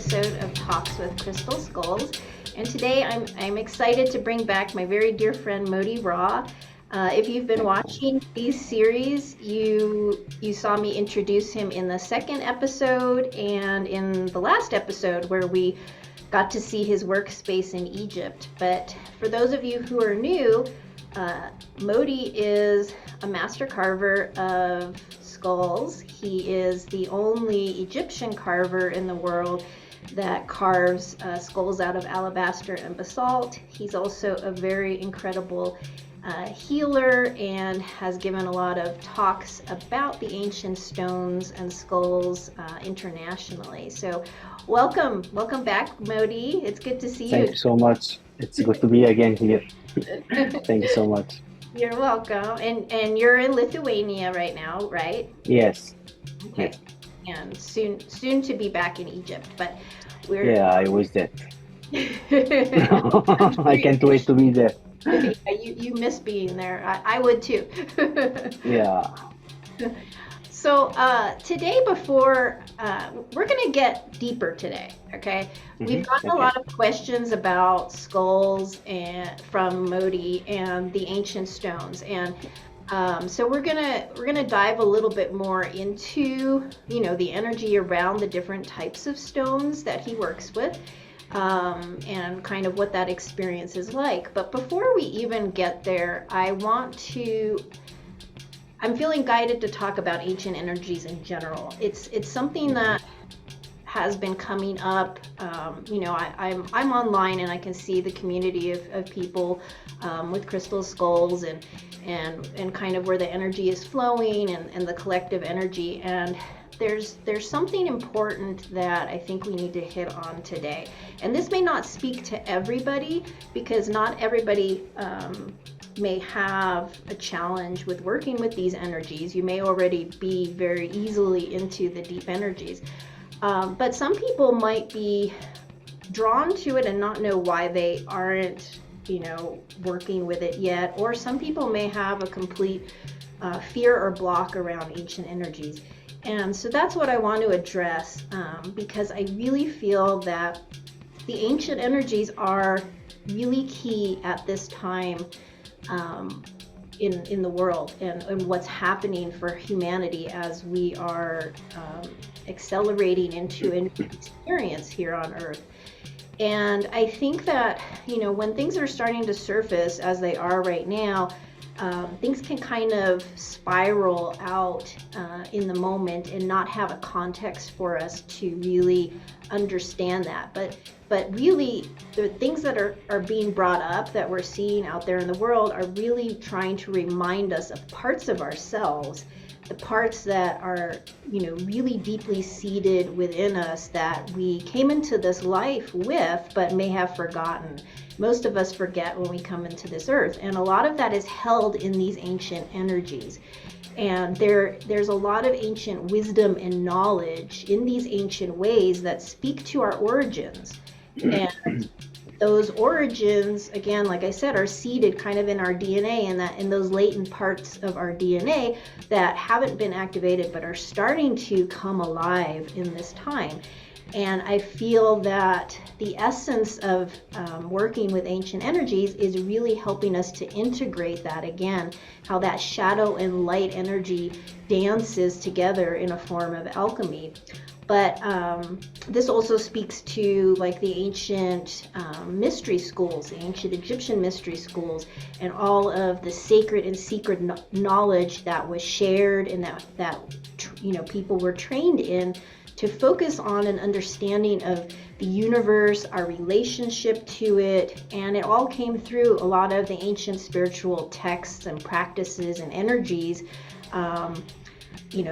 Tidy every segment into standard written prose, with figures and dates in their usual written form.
episode of Talks with Crystal Skulls. And today I'm excited to bring back my very dear friend Mody. If you've been watching these series, you saw me introduce him in the second episode and in the last episode where we got to see his workspace in Egypt. But for those of you who are new, Mody is a master carver of skulls. He is the only Egyptian carver in the world that carves skulls out of alabaster and basalt. He's also a very incredible healer and has given a lot of talks about the ancient stones and skulls internationally. So welcome back, Mody. It's good to see you. Thank you so much. It's good to be again here. Thank you so much. You're welcome. And you're in Lithuania right now, right? Yes. Okay. Yes. And soon to be back in Egypt, but Yeah, I was there. I can't wait to be there. Yeah, you miss being there. I would too. Yeah. So today, before we're gonna get deeper today, okay? We've gotten a lot of questions about skulls and from Mody and the ancient stones, and so we're gonna dive a little bit more into the energy around the different types of stones that he works with. And kind of what that experience is like. But before we even get there, I'm feeling guided to talk about ancient energies in general. It's something that has been coming up. I'm online and I can see the community of people with crystal skulls and kind of where the energy is flowing and the collective energy. And there's something important that I think we need to hit on today. And this may not speak to everybody because not everybody may have a challenge with working with these energies. You may already be very easily into the deep energies. But some people might be drawn to it and not know why they aren't, working with it yet. Or some people may have a complete fear or block around ancient energies. And so that's what I want to address because I really feel that the ancient energies are really key at this time in the world and what's happening for humanity as we are accelerating into a new experience here on Earth. And I think that, when things are starting to surface as they are right now, things can kind of spiral out in the moment and not have a context for us to really understand that. But really, the things that are being brought up that we're seeing out there in the world are really trying to remind us of parts of ourselves, the parts that are, really deeply seated within us that we came into this life with, but may have forgotten. Most of us forget when we come into this earth, and a lot of that is held in these ancient energies. And there's a lot of ancient wisdom and knowledge in these ancient ways that speak to our origins. And those origins, again, like I said, are seated kind of in our DNA and that in those latent parts of our DNA that haven't been activated but are starting to come alive in this time. And I feel that the essence of working with ancient energies is really helping us to integrate that again, how that shadow and light energy dances together in a form of alchemy. But this also speaks to like the ancient mystery schools, the ancient Egyptian mystery schools, and all of the sacred and secret knowledge that was shared and that people were trained in to focus on an understanding of the universe, our relationship to it, and it all came through a lot of the ancient spiritual texts and practices and energies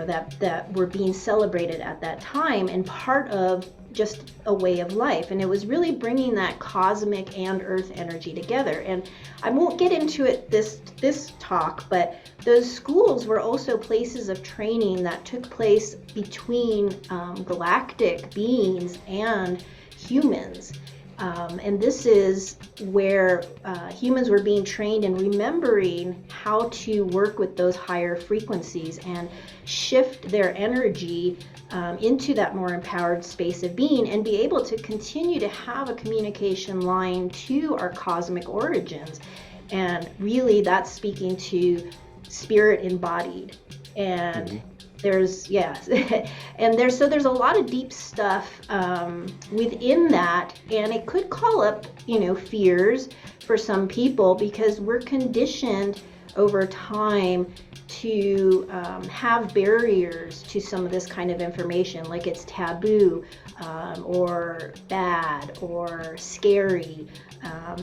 that were being celebrated at that time and part of just a way of life. And it was really bringing that cosmic and earth energy together. And I won't get into it this talk, but those schools were also places of training that took place between galactic beings and humans. And this is where humans were being trained in remembering how to work with those higher frequencies and shift their energy into that more empowered space of being and be able to continue to have a communication line to our cosmic origins. And really, that's speaking to spirit embodied. And there's and there's a lot of deep stuff within that, and it could call up fears for some people, because we're conditioned over time to have barriers to some of this kind of information, like it's taboo, or bad or scary.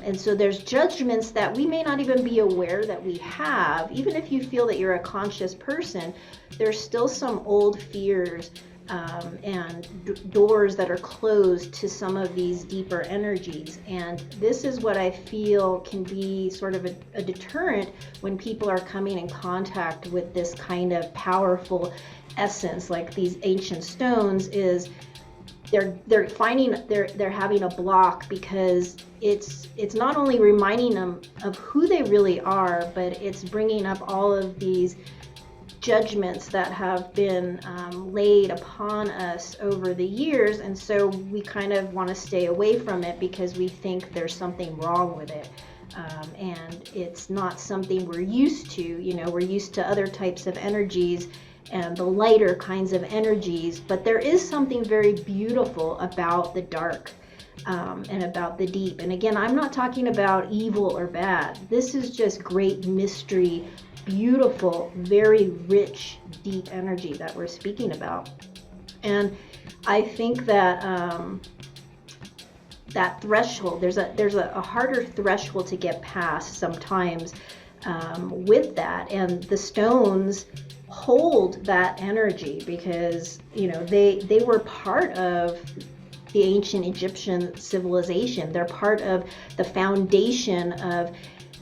And so there's judgments that we may not even be aware that we have. Even if you feel that you're a conscious person, there's still some old fears and doors that are closed to some of these deeper energies. And this is what I feel can be sort of a deterrent when people are coming in contact with this kind of powerful essence, like these ancient stones. Is they're finding they're having a block, because it's not only reminding them of who they really are, but it's bringing up all of these judgments that have been laid upon us over the years. And so we kind of want to stay away from it because we think there's something wrong with it. And it's not something we're used to. We're used to other types of energies and the lighter kinds of energies, but there is something very beautiful about the dark and about the deep. And again, I'm not talking about evil or bad. This is just great mystery, beautiful, very rich, deep energy that we're speaking about. And I think that that threshold, there's a harder threshold to get past sometimes with that. And the stones hold that energy because they were part of the ancient Egyptian civilization. They're part of the foundation of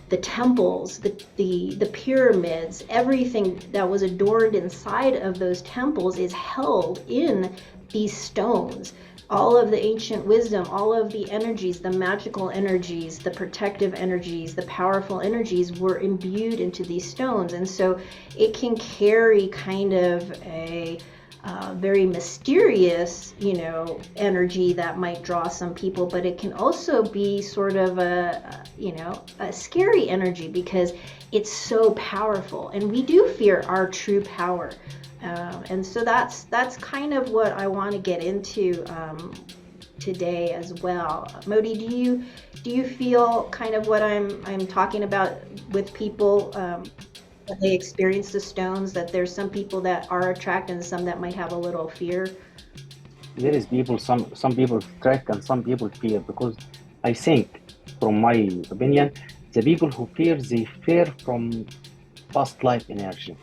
the temples, the pyramids. Everything that was adorned inside of those temples is held in these stones. All of the ancient wisdom, all of the energies, the magical energies, the protective energies, the powerful energies were imbued into these stones. And so it can carry kind of a very mysterious, energy that might draw some people, but it can also be sort of a scary energy because it's so powerful, and we do fear our true power. And so that's kind of what I want to get into today as well. Mody, do you feel kind of what I'm talking about with people? When they experience the stones, that there's some people that are attracted and some that might have a little fear? There is people, some people attract and some people fear, because I think, from my opinion, the people who fear, they fear from past life energy.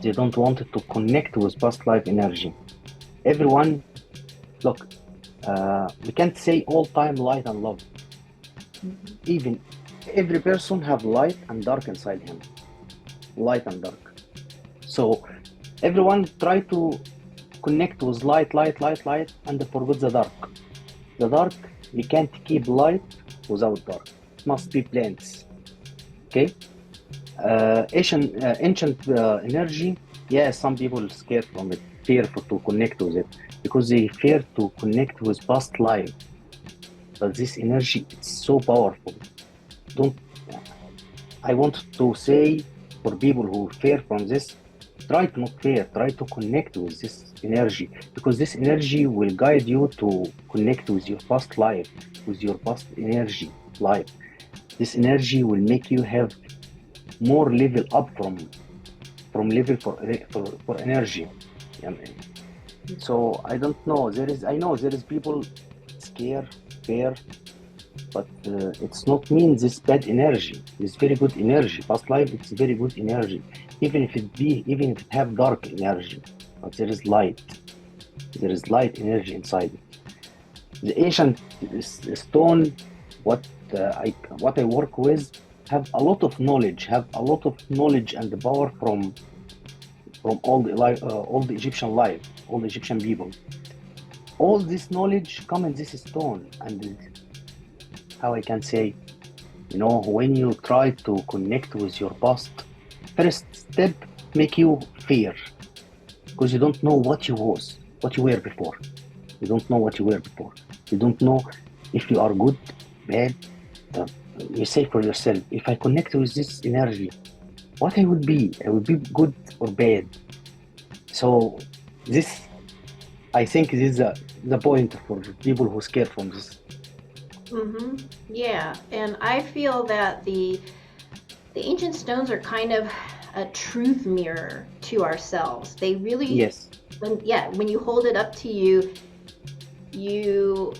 They don't want to connect with past life energy. Everyone, look, we can't say all time light and love. Even every person have light and dark inside him. Light and dark. So everyone try to connect with light, and forget the dark. The dark, you can't keep light without dark. It must be blends. Okay? Ancient energy, yeah, some people scared from it, fearful to connect with it, because they fear to connect with past life. But this energy, it's so powerful. I want to say, for people who fear from this, try to not fear, try to connect with this energy, because this energy will guide you to connect with your past life, with your past energy life. This energy will make you have more level up from level for energy. So I don't know. I know there is people scared, fear, but it's not mean this bad energy. It's very good energy. Past life, it's very good energy. Even if it have dark energy, but there is light. There is light energy inside it. The ancient stone, what I work with, have a lot of knowledge, and the power from all the Egyptian life, all the Egyptian people. All this knowledge come in this stone, and how I can say, when you try to connect with your past, first step make you fear because you don't know what you were before. You don't know what you were before. You don't know if you are good, bad. uh, you say for yourself, if I connect with this energy, what I would be? I would be good or bad. So this, I think, this is the point for people who scare from this. Yeah, and I feel that the ancient stones are kind of a truth mirror to ourselves. They really, Yes, when you hold it up to you, you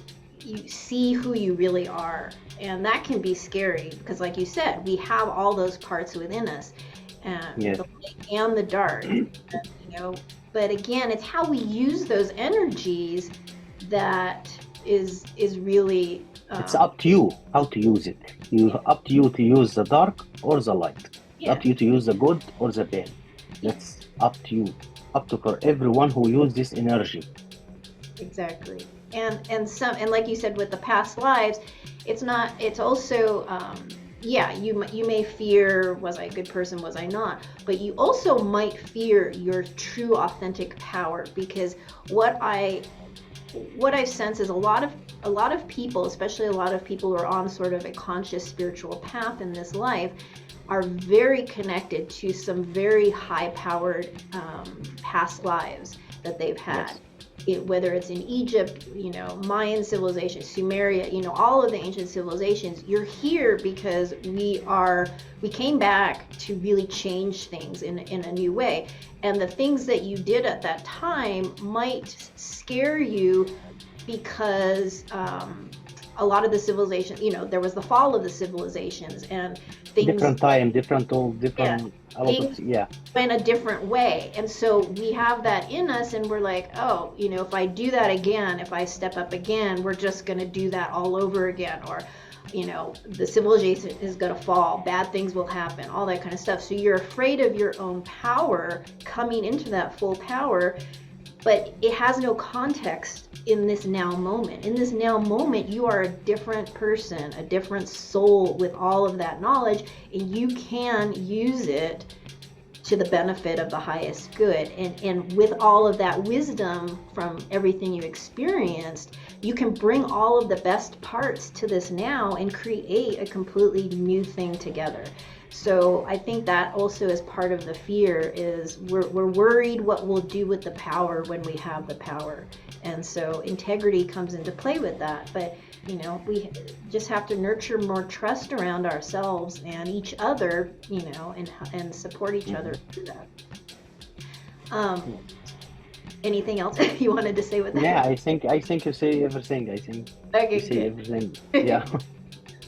see who you really are, and that can be scary because, like you said, we have all those parts within us, yes. the light and the dark. You know, but again, it's how we use those energies that is really It's up to you how to use it. Up to you to use the dark or the light. It's up yeah, to you to use the good or the bad. That's up to you. Up to for everyone who use this energy. exactly. And like you said with the past lives, it's also yeah, you may fear, was I a good person, was I not, but you also might fear your true authentic power, because what I sense is a lot of people, especially a lot of people who are on sort of a conscious spiritual path in this life, are very connected to some very high powered past lives that they've had. Yes. Whether it's in Egypt, Mayan civilization, Sumeria, all of the ancient civilizations, you're here because we came back to really change things in a new way. And the things that you did at that time might scare you because a lot of the civilization, there was the fall of the civilizations, and things, Different time, different tool, yeah, different a lot of things yeah. went a different way. And so we have that in us, and we're like, oh, if I do that again, if I step up again, we're just going to do that all over again. Or, the civilization is going to fall, bad things will happen, all that kind of stuff. So you're afraid of your own power coming into that full power, but it has no context in this now moment. In this now moment, you are a different person, a different soul with all of that knowledge, and you can use it to the benefit of the highest good. And with all of that wisdom from everything you experienced, you can bring all of the best parts to this now and create a completely new thing together. So I think that also is part of the fear, is we're worried what we'll do with the power when we have the power. And so integrity comes into play with that. But we just have to nurture more trust around ourselves and each other, and support each other through that. Anything else you wanted to say with that? Yeah, I think you say everything. I think Okay, you say good. everything. Yeah.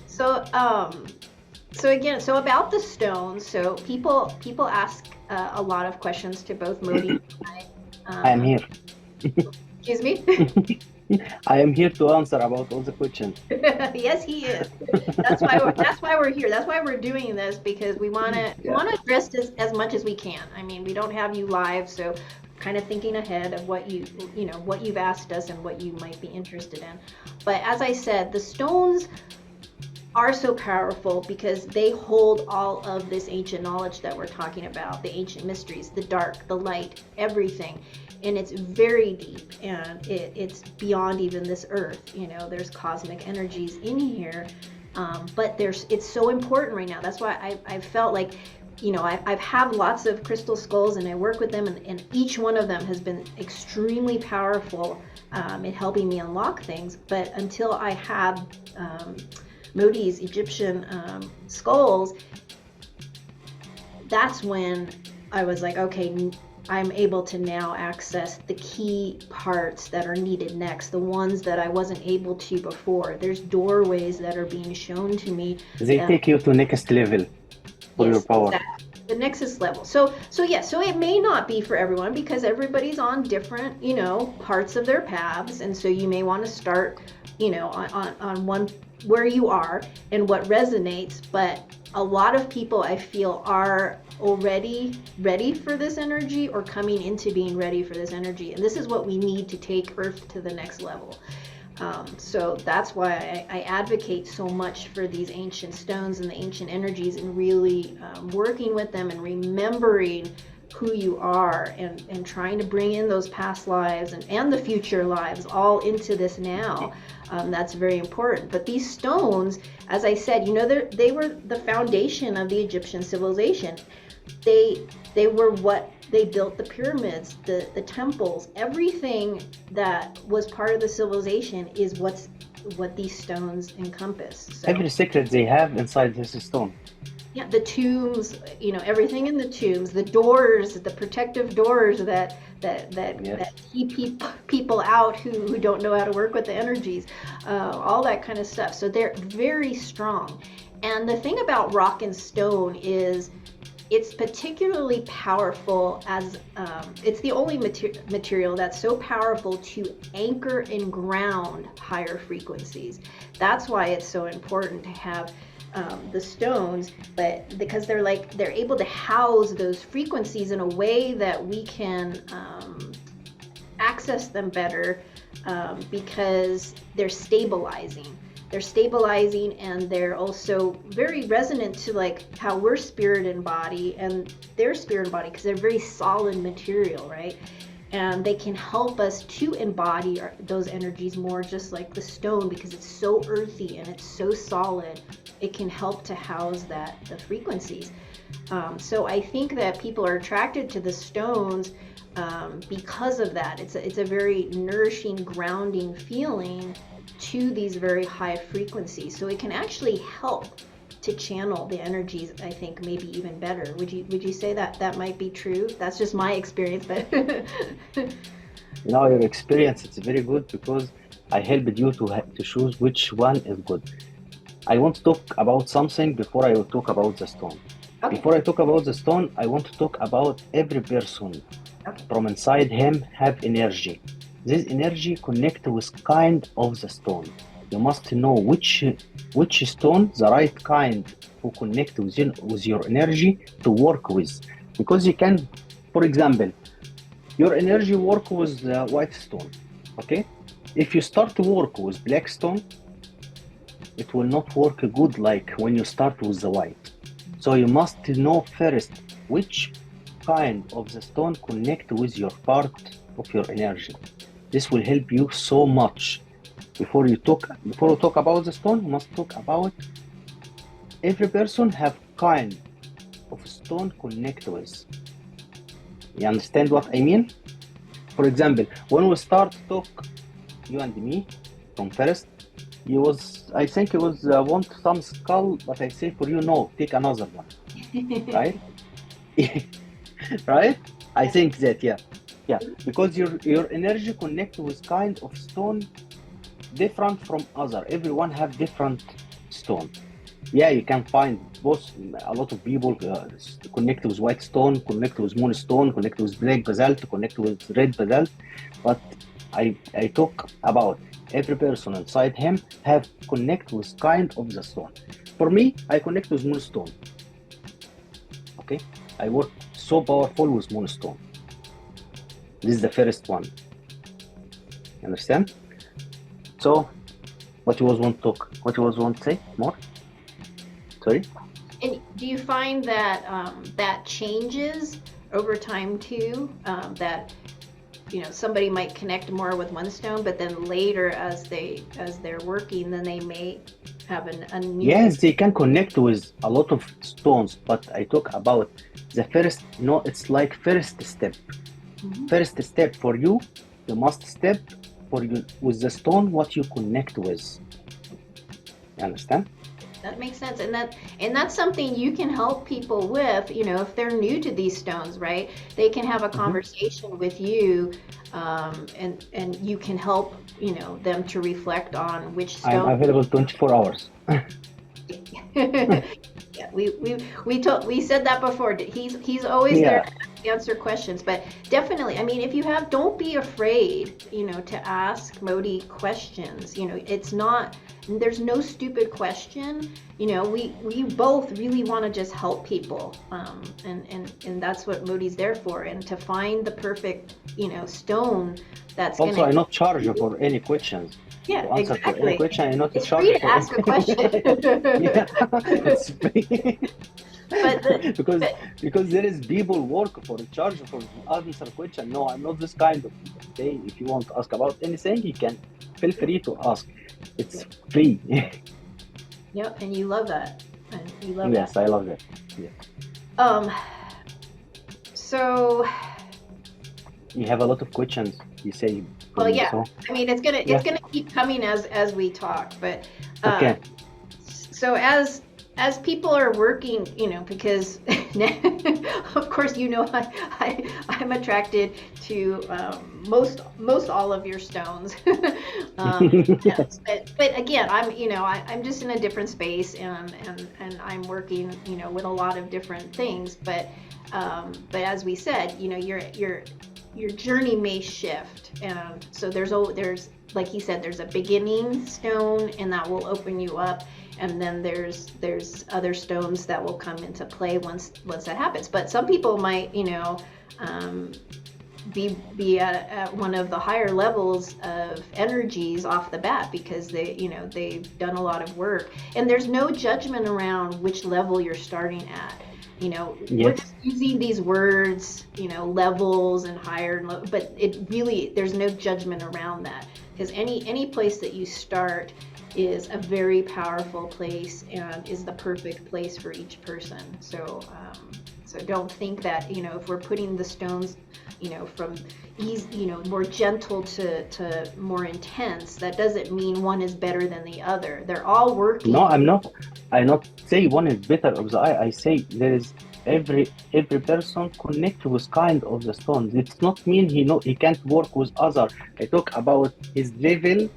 So again, so about the stones, so people ask a lot of questions to both Mody and I am I. here. Excuse me. I am here to answer about all the questions. Yes, he is. That's why we're here. That's why we're doing this, because we want to Yeah. address this as much as we can. I mean, we don't have you live, so kind of thinking ahead of what what you've asked us and what you might be interested in. But as I said, the stones are so powerful because they hold all of this ancient knowledge that we're talking about, the ancient mysteries, the dark, the light, everything. And it's very deep, and it's beyond even this earth. There's cosmic energies in here, but it's so important right now. That's why I felt like, I've had lots of crystal skulls and I work with them, and each one of them has been extremely powerful in helping me unlock things. But until I had Mody's Egyptian skulls, that's when I was like, okay, I'm able to now access the key parts that are needed next, the ones that I wasn't able to before. There's doorways that are being shown to me. They take you to next level for your Yes, power. exactly. The nexus level. So it may not be for everyone, because everybody's on different, parts of their paths, and so you may want to start, on one where you are and what resonates. But a lot of people, I feel, are already ready for this energy, or coming into being ready for this energy, and this is what we need to take Earth to the next level. So that's why I advocate so much for these ancient stones and the ancient energies, and really working with them and remembering who you are, and trying to bring in those past lives and the future lives all into this now. That's very important. But these stones, as I said, they were the foundation of the Egyptian civilization. They were what they built: the pyramids, the temples, everything that was part of the civilization is what these stones encompass. So Every secret they have inside this stone. yeah, the tombs, everything in the tombs, the doors, the protective doors that Yes. keep people out who don't know how to work with the energies, all that kind of stuff. So they're very strong. And the thing about rock and stone is it's particularly powerful as it's the only material that's so powerful to anchor and ground higher frequencies. That's why it's so important to have the stones, but because they're able to house those frequencies in a way that we can access them better, because they're stabilizing, and they're also very resonant to like how we're spirit and body and their spirit and body, because they're very solid material, right? And they can help us to embody those energies more, just like the stone, because it's so earthy and it's so solid. It can help to house the frequencies. So I think that people are attracted to the stones because of that. It's a very nourishing, grounding feeling to these very high frequencies. So it can actually help to channel the energies, I think, maybe even better. Would you say that might be true? That's just my experience, but Your experience it's very good because I helped you to choose which one is good. I want to talk about something before I will talk about the stone. okay. Before I talk about the stone, I want to talk about every person. Okay. From inside him have energy. This energy connect with kind of the stone. You must know which stone, the right kind who connect with your energy to work with. Because you can, for example, your energy work with white stone, okay? If you start to work with black stone, it will not work good like when you start with the white. So you must know first which kind of the stone connect with your part of your energy. This will help you so much. Before we talk about the stone, we must talk about every person have kind of stone connect with. You understand what I mean? For example, when we start to talk, you and me, from first, I think it was want some skull, but I say for you, no, take another one, right? Right? I think that, yeah, because your energy connect with kind of stone different from other. Everyone have different stone. Yeah, you can find both. A lot of people connect with white stone, connect with moonstone, connect with black basalt, connect with red basalt. But I talk about every person inside him have connect with kind of the stone. For me, I connect with moonstone. Okay, I work so powerful with moonstone. This is the first one. Understand? So, what you was want to talk? What you was want to say more? Sorry. And do you find that that changes over time too? That somebody might connect more with one stone, but then later, as they're working, then they may have a new. Yes, they can connect with a lot of stones, but I talk about the first. No, it's like first step. Mm-hmm. First step for you, you must step for you with the stone what you connect with. You understand? That makes sense, and that's something you can help people with. If they're new to these stones, right? They can have a conversation with you, and you can help them to reflect on which stone. I'm available 24 hours. Yeah, we said that before. He's always there to answer questions, but definitely, I mean, if you have, don't be afraid, to ask Mody questions. It's not, there's no stupid question. We both really want to just help people, and that's what Mody's there for, and to find the perfect, stone that's also, I not charge for any questions. Yeah, to answer for any exactly. question and not to It's free charge to for ask a question. yeah, it's free. But because but because there is people work for charge for answer question. No, I'm not this kind of people. Okay, if you want to ask about anything, you can feel free to ask. It's free. yep, and you love that. And you love that. Yes, I love it. Yeah. Um, so You have a lot of questions, you say for well, me, yeah. so I mean, it's yeah. gonna keep coming as we talk. But uh, Okay. so as people are working, because of course I'm attracted to most all of your stones. Yes. But again, I'm just in a different space, and I'm working with a lot of different things. But as we said, your journey may shift, and so there's like he said, there's a beginning stone, and that will open you up, and then there's other stones that will come into play once that happens. But some people might um, be at one of the higher levels of energies off the bat, because they've done a lot of work, and there's no judgment around which level you're starting at. We're Yes. just using these words, levels and higher and low, but it really, there's no judgment around that, because any place that you start is a very powerful place and is the perfect place for each person. So don't think that, if we're putting the stones, from easy, more gentle to more intense, that doesn't mean one is better than the other. They're all No, working. I'm not. I not say one is better of the eye. I say there is every person connect with kind of the stones. It's not mean he can't work with other. I talk about his level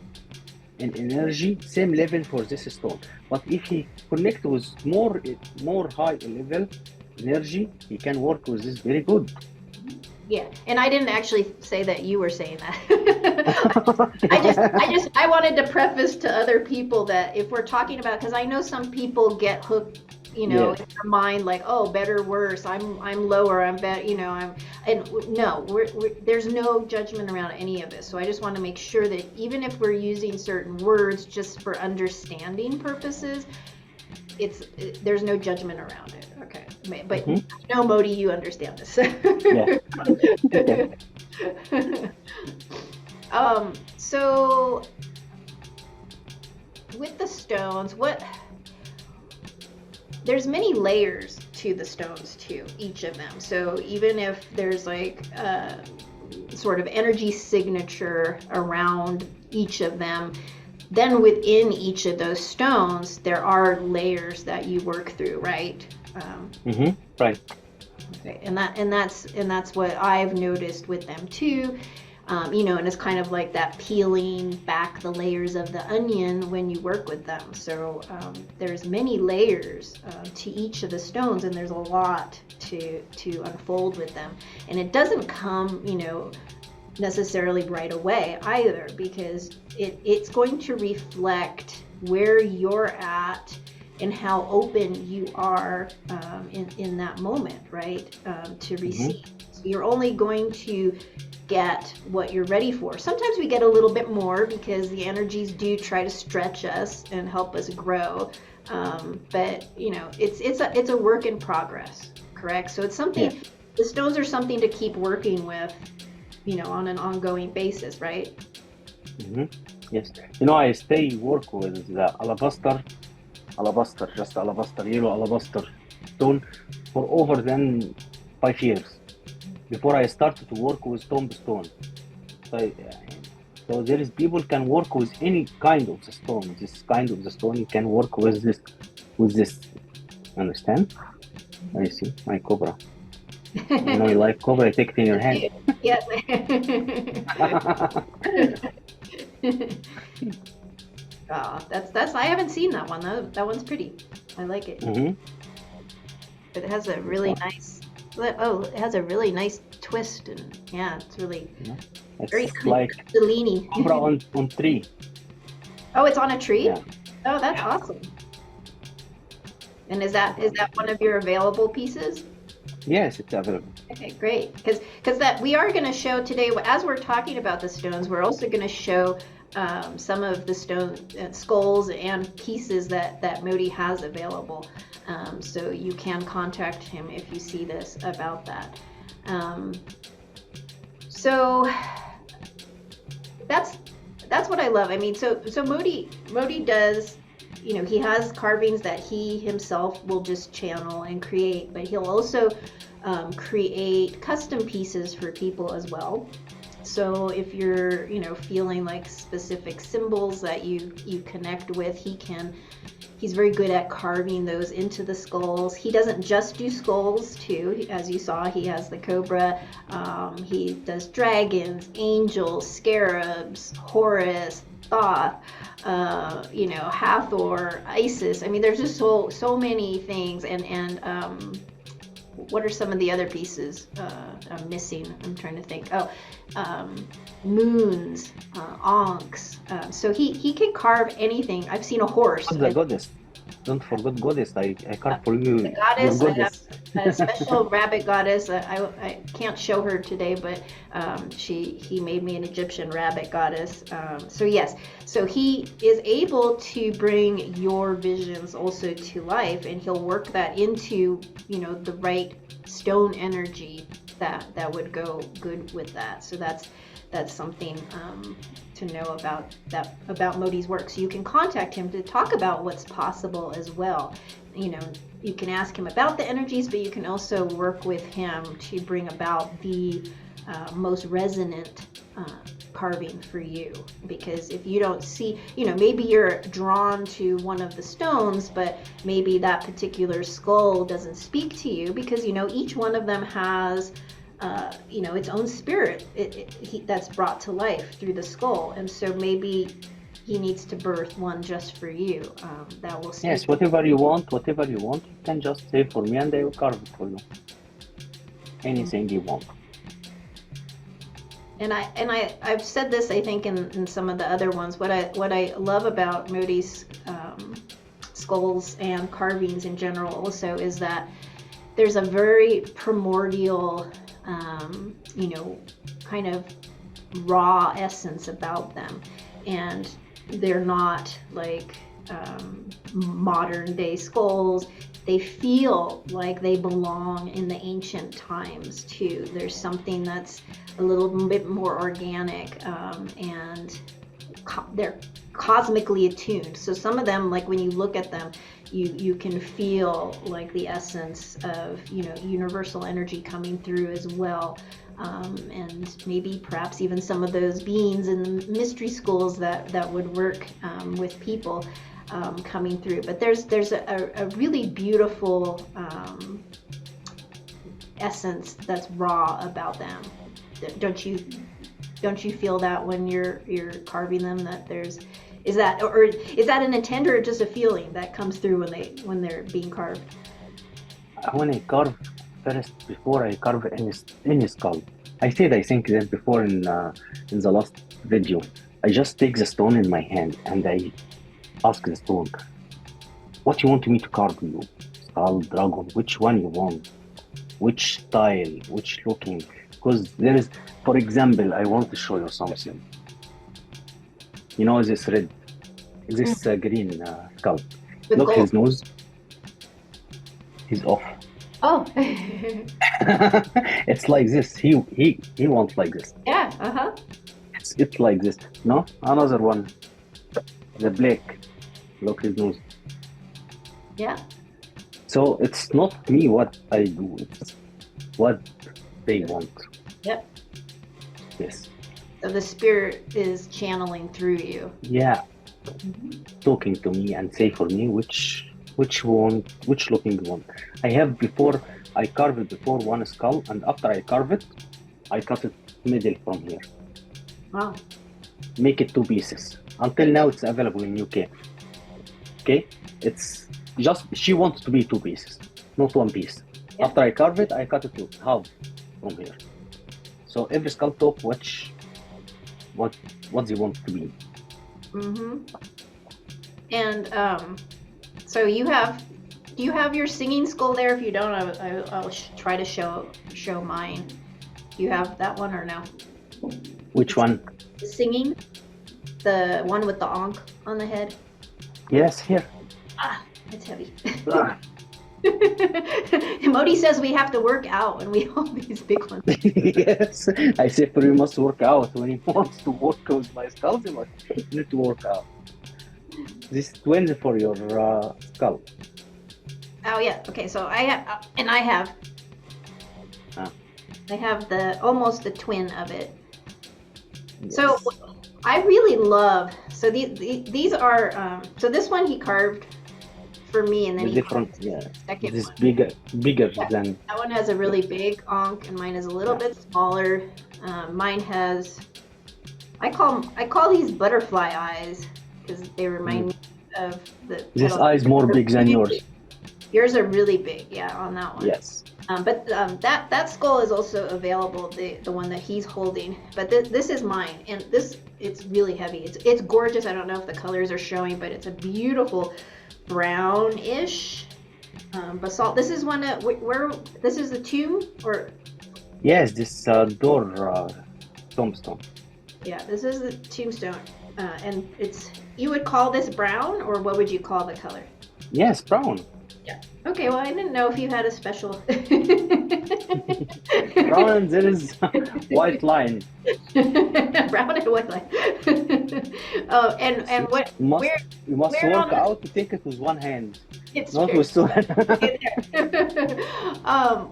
and energy, same level for this stone. But if he connect with more high level energy, he can work with this very good. Yeah, and I didn't actually say that you were saying that. I wanted to preface to other people that if we're talking about, because I know some people get hooked, Yes. in their mind, like, oh, better, worse, I'm lower, I'm better, and no, there's no judgment around any of this. So I just want to make sure that even if we're using certain words just for understanding purposes, there's no judgment around it. Okay, but Mm-hmm. no, Mody, you understand this. Yeah. Okay. So with the stones, there's many layers to the stones too, each of them. So even if there's like a sort of energy signature around each of them, then within each of those stones, there are layers that you work through, right? Mm-hmm. Right. Okay, and that's what I've noticed with them too. And it's kind of like that peeling back the layers of the onion when you work with them. So there's many layers to each of the stones, and there's a lot to unfold with them. And it doesn't come, necessarily right away either, because it's going to reflect where you're at and how open you are in that moment, right? To receive. Mm-hmm. So you're only going to get what you're ready for. Sometimes we get a little bit more because the energies do try to stretch us and help us grow. But it's a work in progress, correct? So it's something. Yes. The stones are something to keep working with, on an ongoing basis, right? Mm-hmm. Yes. I stay work with the just alabaster, yellow alabaster stone for over than 5 years before I started to work with tombstone. So, so there is people can work with any kind of the stone. This kind of the stone you can work with this. Understand? I see my cobra. I know you like cobra. I take it in your hand. Yeah. Oh, that's I haven't seen that one. That one's pretty. I like it. Mm-hmm. It has a really nice. Oh, it has a really nice twist, and yeah, it's really very It's like Cellini. cobra on tree. Oh, it's on a tree? Yeah. Oh, that's awesome. And is that one of your available pieces? Yes, it's available. Okay, great. Because that we are going to show today, as we're talking about the stones, we're also going to show some of the stone skulls and pieces that Mody has available. So you can contact him if you see this about that. So that's what I love. I mean, so Mody does, you know, he has carvings that he himself will just channel and create, but he'll also create custom pieces for people as well. So if you're, you know, feeling like specific symbols that you connect with, he's very good at carving those into the skulls. He doesn't just do skulls too. As you saw, he has the cobra. He does dragons, angels, scarabs, Horus, Thoth, you know, Hathor, Isis. I mean, there's just so many things. And what are some of the other pieces I'm missing? I'm trying to think. Oh, moons, ankhs. So he can carve anything. I've seen a horse. The goddess. Don't forget goddess. I carve for you. The goddess. Your goddess. I have a special rabbit goddess. I can't show her today, but he made me an Egyptian rabbit goddess. So yes, so he is able to bring your visions also to life, and he'll work that into, you know, the right stone energy that would go good with that. So that's something to know about Mody's work. So you can contact him to talk about what's possible as well. You know, you can ask him about the energies, but you can also work with him to bring about the most resonant carving for you. Because if you don't see, you know, maybe you're drawn to one of the stones, but maybe that particular skull doesn't speak to you, because, you know, each one of them has you know, its own spirit that's brought to life through the skull. And so maybe he needs to birth one just for you. That will speak. Yes, whatever you want, you can just say for me and I will carve it for you. Anything you want. And I've said this, I think, in some of the other ones. What I love about Mody's skulls and carvings in general also is that there's a very primordial, you know, kind of raw essence about them, and they're not like modern day skulls. They feel like they belong in the ancient times too. There's something that's a little bit more organic, and they're cosmically attuned. So some of them, like when you look at them, you can feel like the essence of, you know, universal energy coming through as well. And maybe perhaps even some of those beings in the mystery schools that would work with people coming through. But there's a really beautiful essence that's raw about them. Don't you feel that when you're carving them, that there's is that an intent or just a feeling that comes through when they're being carved? When I carve first, before I carve any skull, I think that before in the last video, I just take the stone in my hand and I ask the stone, what you want me to carve you? Skull, dragon, which one you want? Which style, which looking? Because there is, for example, I want to show you something. You know this red, this green skull. With look gold. His nose. He's off. Oh. It's like this. He wants like this. Yeah. It's like this. No, another one. The black. Look his nose. Yeah. So it's not me what I do. It's what they want. Yep. Yes. So the spirit is channeling through you. Yeah. Talking to me and say for me which looking one. I have before I carve it before one skull, and after I carve it, I cut it middle from here. Wow. Make it 2 pieces. Until now it's available in UK. Okay? It's just she wants to be 2 pieces, not 1 piece. Yeah. After I carve it, I cut it to half from here. So every skull top what they want to be. And so do you have your singing skull there? If you don't, I'll try to show mine. Do you have that one or no? Which one? Singing. the one with the ankh on the head? Yes, here. Ah, it's heavy. Ah. Mody says we have to work out when we hold these big ones. Yes, I say for you must work out. When you want to work with my skull, you must need to work out. This is 20 for your skull. Oh yeah. Okay. So I have, and I have. Ah. I have almost the twin of it. Yes. So I really love. So these are. So this one he carved for me, and then the he different, carved yeah. the second This one. bigger Yeah. than. That one has a really big ankh, and mine is a little bit smaller. Mine has. I call these butterfly eyes because they remind me of the. This petal. eye is more big than yours. Yours are really big, yeah, on that one. Yes. But that skull is also available, the one that he's holding. But this is mine, and it's really heavy. It's gorgeous. I don't know if the colors are showing, but it's a beautiful brownish basalt. This is one that where this is the tomb, or Yes, this door tombstone. yeah, this is the tombstone, and you would call this brown, or what would you call the color? Yes, brown. Okay, well, I didn't know if you had a special. Brown and there is white line. Brown and white line. Oh, and what? You must where work out to take it with one hand, It's not true. with two hands.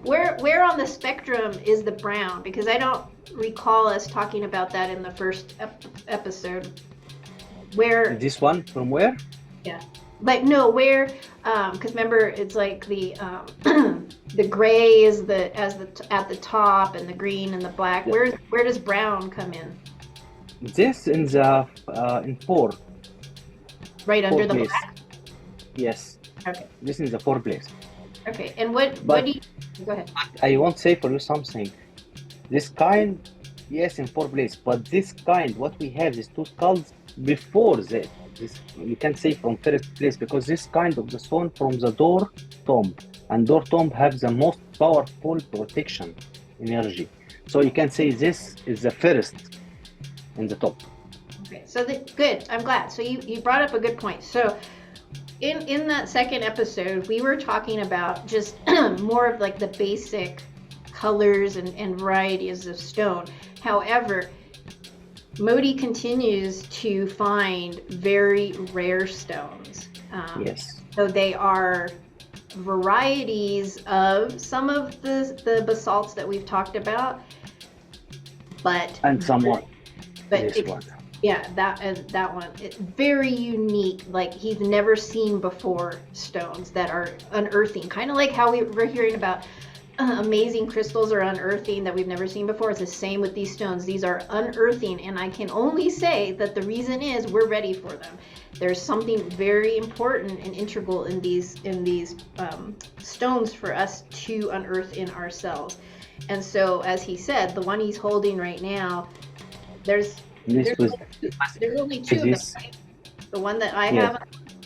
Where on the spectrum is the brown? Because I don't recall us talking about that in the first episode. Where? This one from where? Yeah. But no, where? Because remember, it's like the the gray is at the top, and the green and the black. Yeah. Where does brown come in? This in the in four. Right under the place. black. Yes. Okay. This is the four place. Okay. And what do you? Go ahead. I want to say for you something. This kind, yes, in four place, but this kind, what we have, these two skulls before that. This you can say from first place, because this kind of the stone from the door tomb, and door tomb have the most powerful protection energy. So you can say this is the first in the top. Okay, so good. I'm glad. So you brought up a good point. So in that second episode, we were talking about just more of like the basic colors and varieties of stone. However, Mody continues to find very rare stones. Yes. So they are varieties of some of the basalts that we've talked about, and somewhat this one. Yeah, that one. It's very unique. Like he's never seen before stones that are unearthing. Kind of like how we were hearing about amazing crystals are unearthing that we've never seen before. It's the same with these stones. These are unearthing, and I can only say that the reason is we're ready for them. There's something very important and integral in these stones for us to unearth in ourselves. And so, as he said, the one he's holding right now, there's only two of them, right? The one that I have.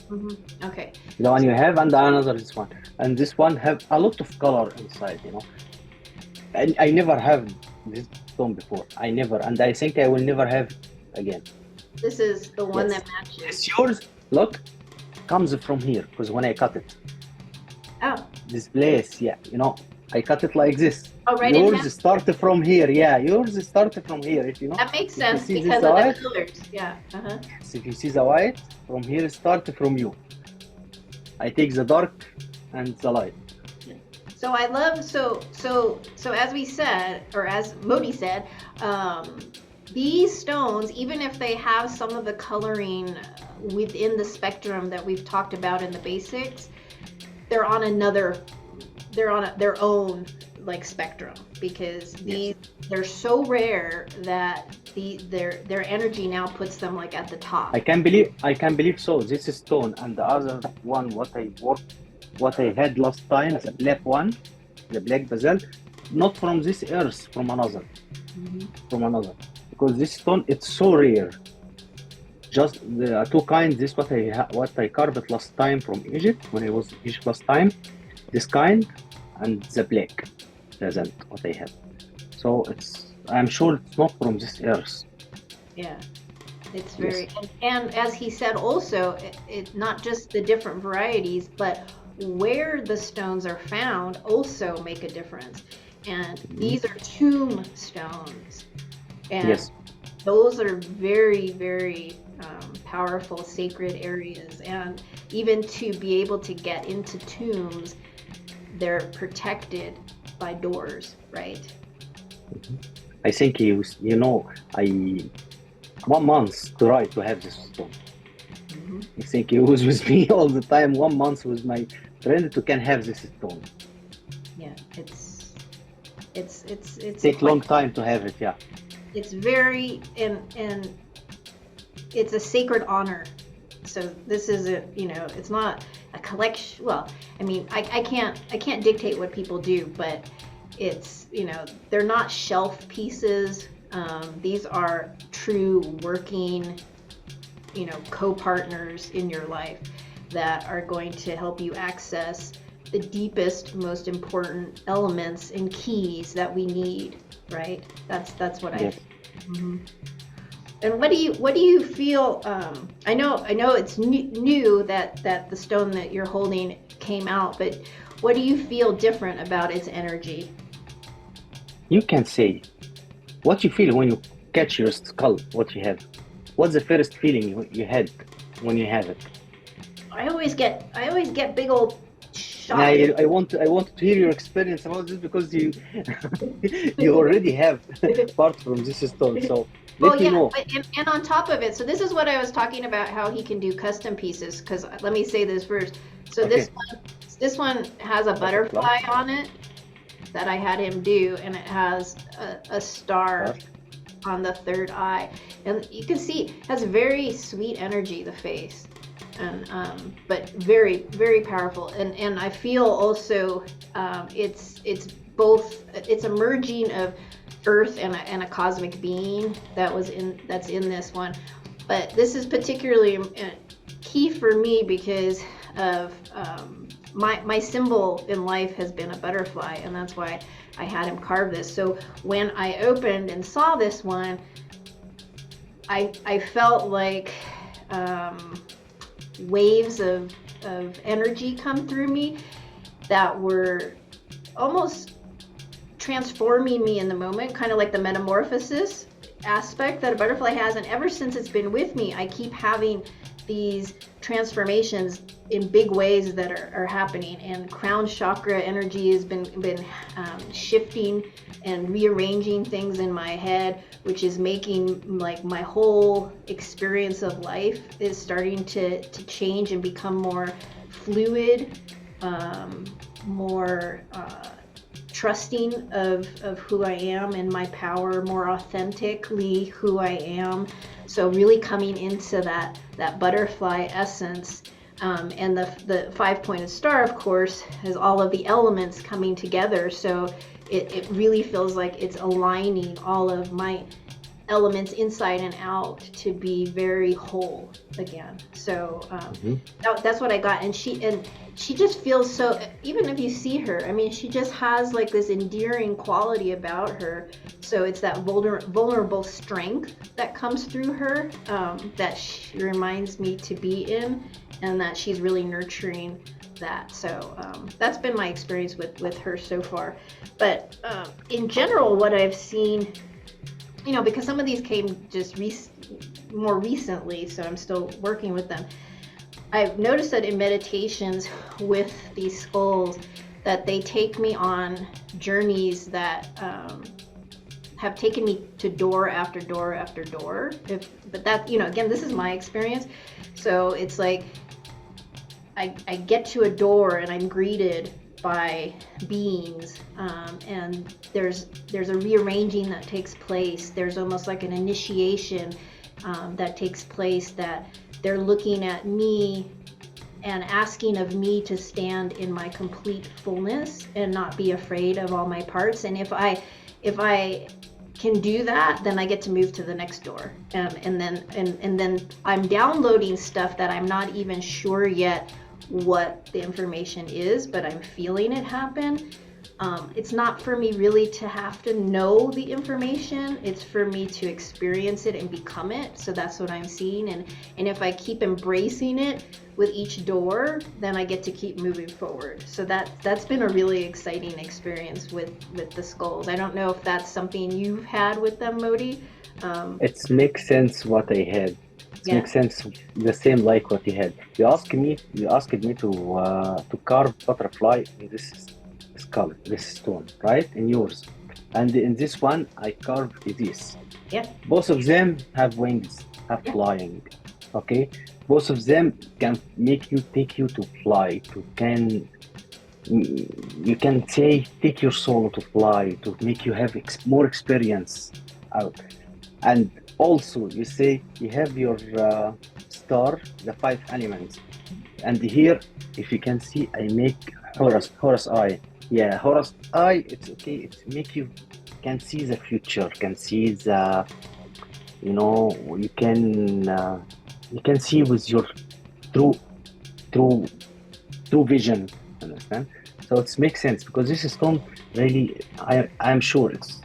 Mm-hmm. Okay. The one you have, and another this one, and this one have a lot of color inside. You know, I never have this stone before. I never, and I think I will never have again. This is the one that matches. It's yours. Look, comes from here because when I cut it. Oh. This place, yeah, you know, I cut it like this. Oh, right. Yours started from here. Yeah, yours started from here. If you know. That makes sense because of the colors. Yeah. Uh-huh. So if you see the white from here, started from you. I take the dark and the light. So I love so as we said, or as Mody said, these stones, even if they have some of the coloring within the spectrum that we've talked about in the basics, they're on their own like spectrum, because they're so rare that their energy now puts them like at the top. I can believe so. This is stone, and the other one what I had last time, the black one, the black basalt, not from this earth, from another. Because this stone, it's so rare. Just the two kinds. This what I carved last time from Egypt, when I was in Egypt last time. This kind and the black basalt what I have. So I'm sure it's not from this earth. Yeah. It's Yes. very, and as he said also, it not just the different varieties, but where the stones are found also make a difference. And Mhm. these are tomb stones, and Yes. those are very, very powerful sacred areas. And even to be able to get into tombs, they're protected by doors, right? Mhm. I think I 1 month to try to have this stone. Hmm. I think he was with me all the time. 1 month with my friend to can have this stone. Yeah, it's Take quite, long time to have it. Yeah. it's very, and it's a sacred honor. So this is a, it's not a collection. Well, I mean, I can't dictate what people do, but it's, they're not shelf pieces. These are true working, co-partners in your life that are going to help you access the deepest, most important elements and keys that we need, right? That's what I Yes. think. Mhm. And what do you feel? I know it's new that the stone that you're holding came out, but what do you feel different about its energy? You can say what you feel when you catch your skull. What you have. What's the first feeling you had when you have it? I always get big old Now, shock. I want to hear your experience about this because you you already have part from this stone. So Well, let me yeah, know. but and on top of it, so this is what I was talking about, how he can do custom pieces. Because let me say this first. So this Okay. one, this one has a Butterfly. butterfly on it that I had him do, and it has a star Star. on the third eye, and you can see it has very sweet energy, the face, and but very, very powerful. And I feel also, it's both, it's a merging of earth and a cosmic being that's in this one. But this is particularly key for me because of, my symbol in life has been a butterfly, and that's why I had him carve this. So when I opened and saw this one, I felt like, um, waves of energy come through me that were almost transforming me in the moment, kind of like the metamorphosis aspect that a butterfly has. And ever since it's been with me, I keep having these transformations in big ways that are happening. And crown chakra energy has been shifting and rearranging things in my head, which is making like my whole experience of life is starting to change and become more fluid, um, more trusting of who I am and my power, more authentically who I am. So really coming into that butterfly essence. And the 5-pointed star, of course, has all of the elements coming together. So it really feels like it's aligning all of my elements inside and out to be very whole again. So Mhm. that's what I got. And she just feels so. Even if you see her, I mean, she just has like this endearing quality about her. So it's that vulnerable strength that comes through her, that she reminds me to be in, and that she's really nurturing that. So that's been my experience with her so far. But in general, what I've seen, because some of these came just more recently, so I'm still working with them. I've noticed that in meditations with these skulls, that they take me on journeys that have taken me to door after door after door. But that, again, this is my experience. So it's like I get to a door and I'm greeted by beings, and there's a rearranging that takes place. There's almost like an initiation that takes place, that they're looking at me and asking of me to stand in my complete fullness and not be afraid of all my parts. And if I can do that, then I get to move to the next door. And then I'm downloading stuff that I'm not even sure yet what the information is, but I'm feeling it happen. It's not for me really to have to know the information. It's for me to experience it and become it. So that's what I'm seeing. And if I keep embracing it with each door, then I get to keep moving forward. So that's been a really exciting experience with the skulls. I don't know if that's something you've had with them, Modi. It makes sense what I had. It Yeah. makes sense the same like what you had. You asked me to carve butterfly in this skull, this stone, right? In yours. And in this one I carved this. Yeah. Both of them have wings, have Yeah. flying. Okay? Both of them can take you to fly, you can say take your soul to fly, to make you have more experience out. And also, you say you have your star, the five elements. And here, if you can see, I make Horus eye. Yeah, Horus eye. It's okay. It make you can see the future, can see the, you can see with your true, true, true vision. Understand? So it makes sense because this stone really, I'm sure it's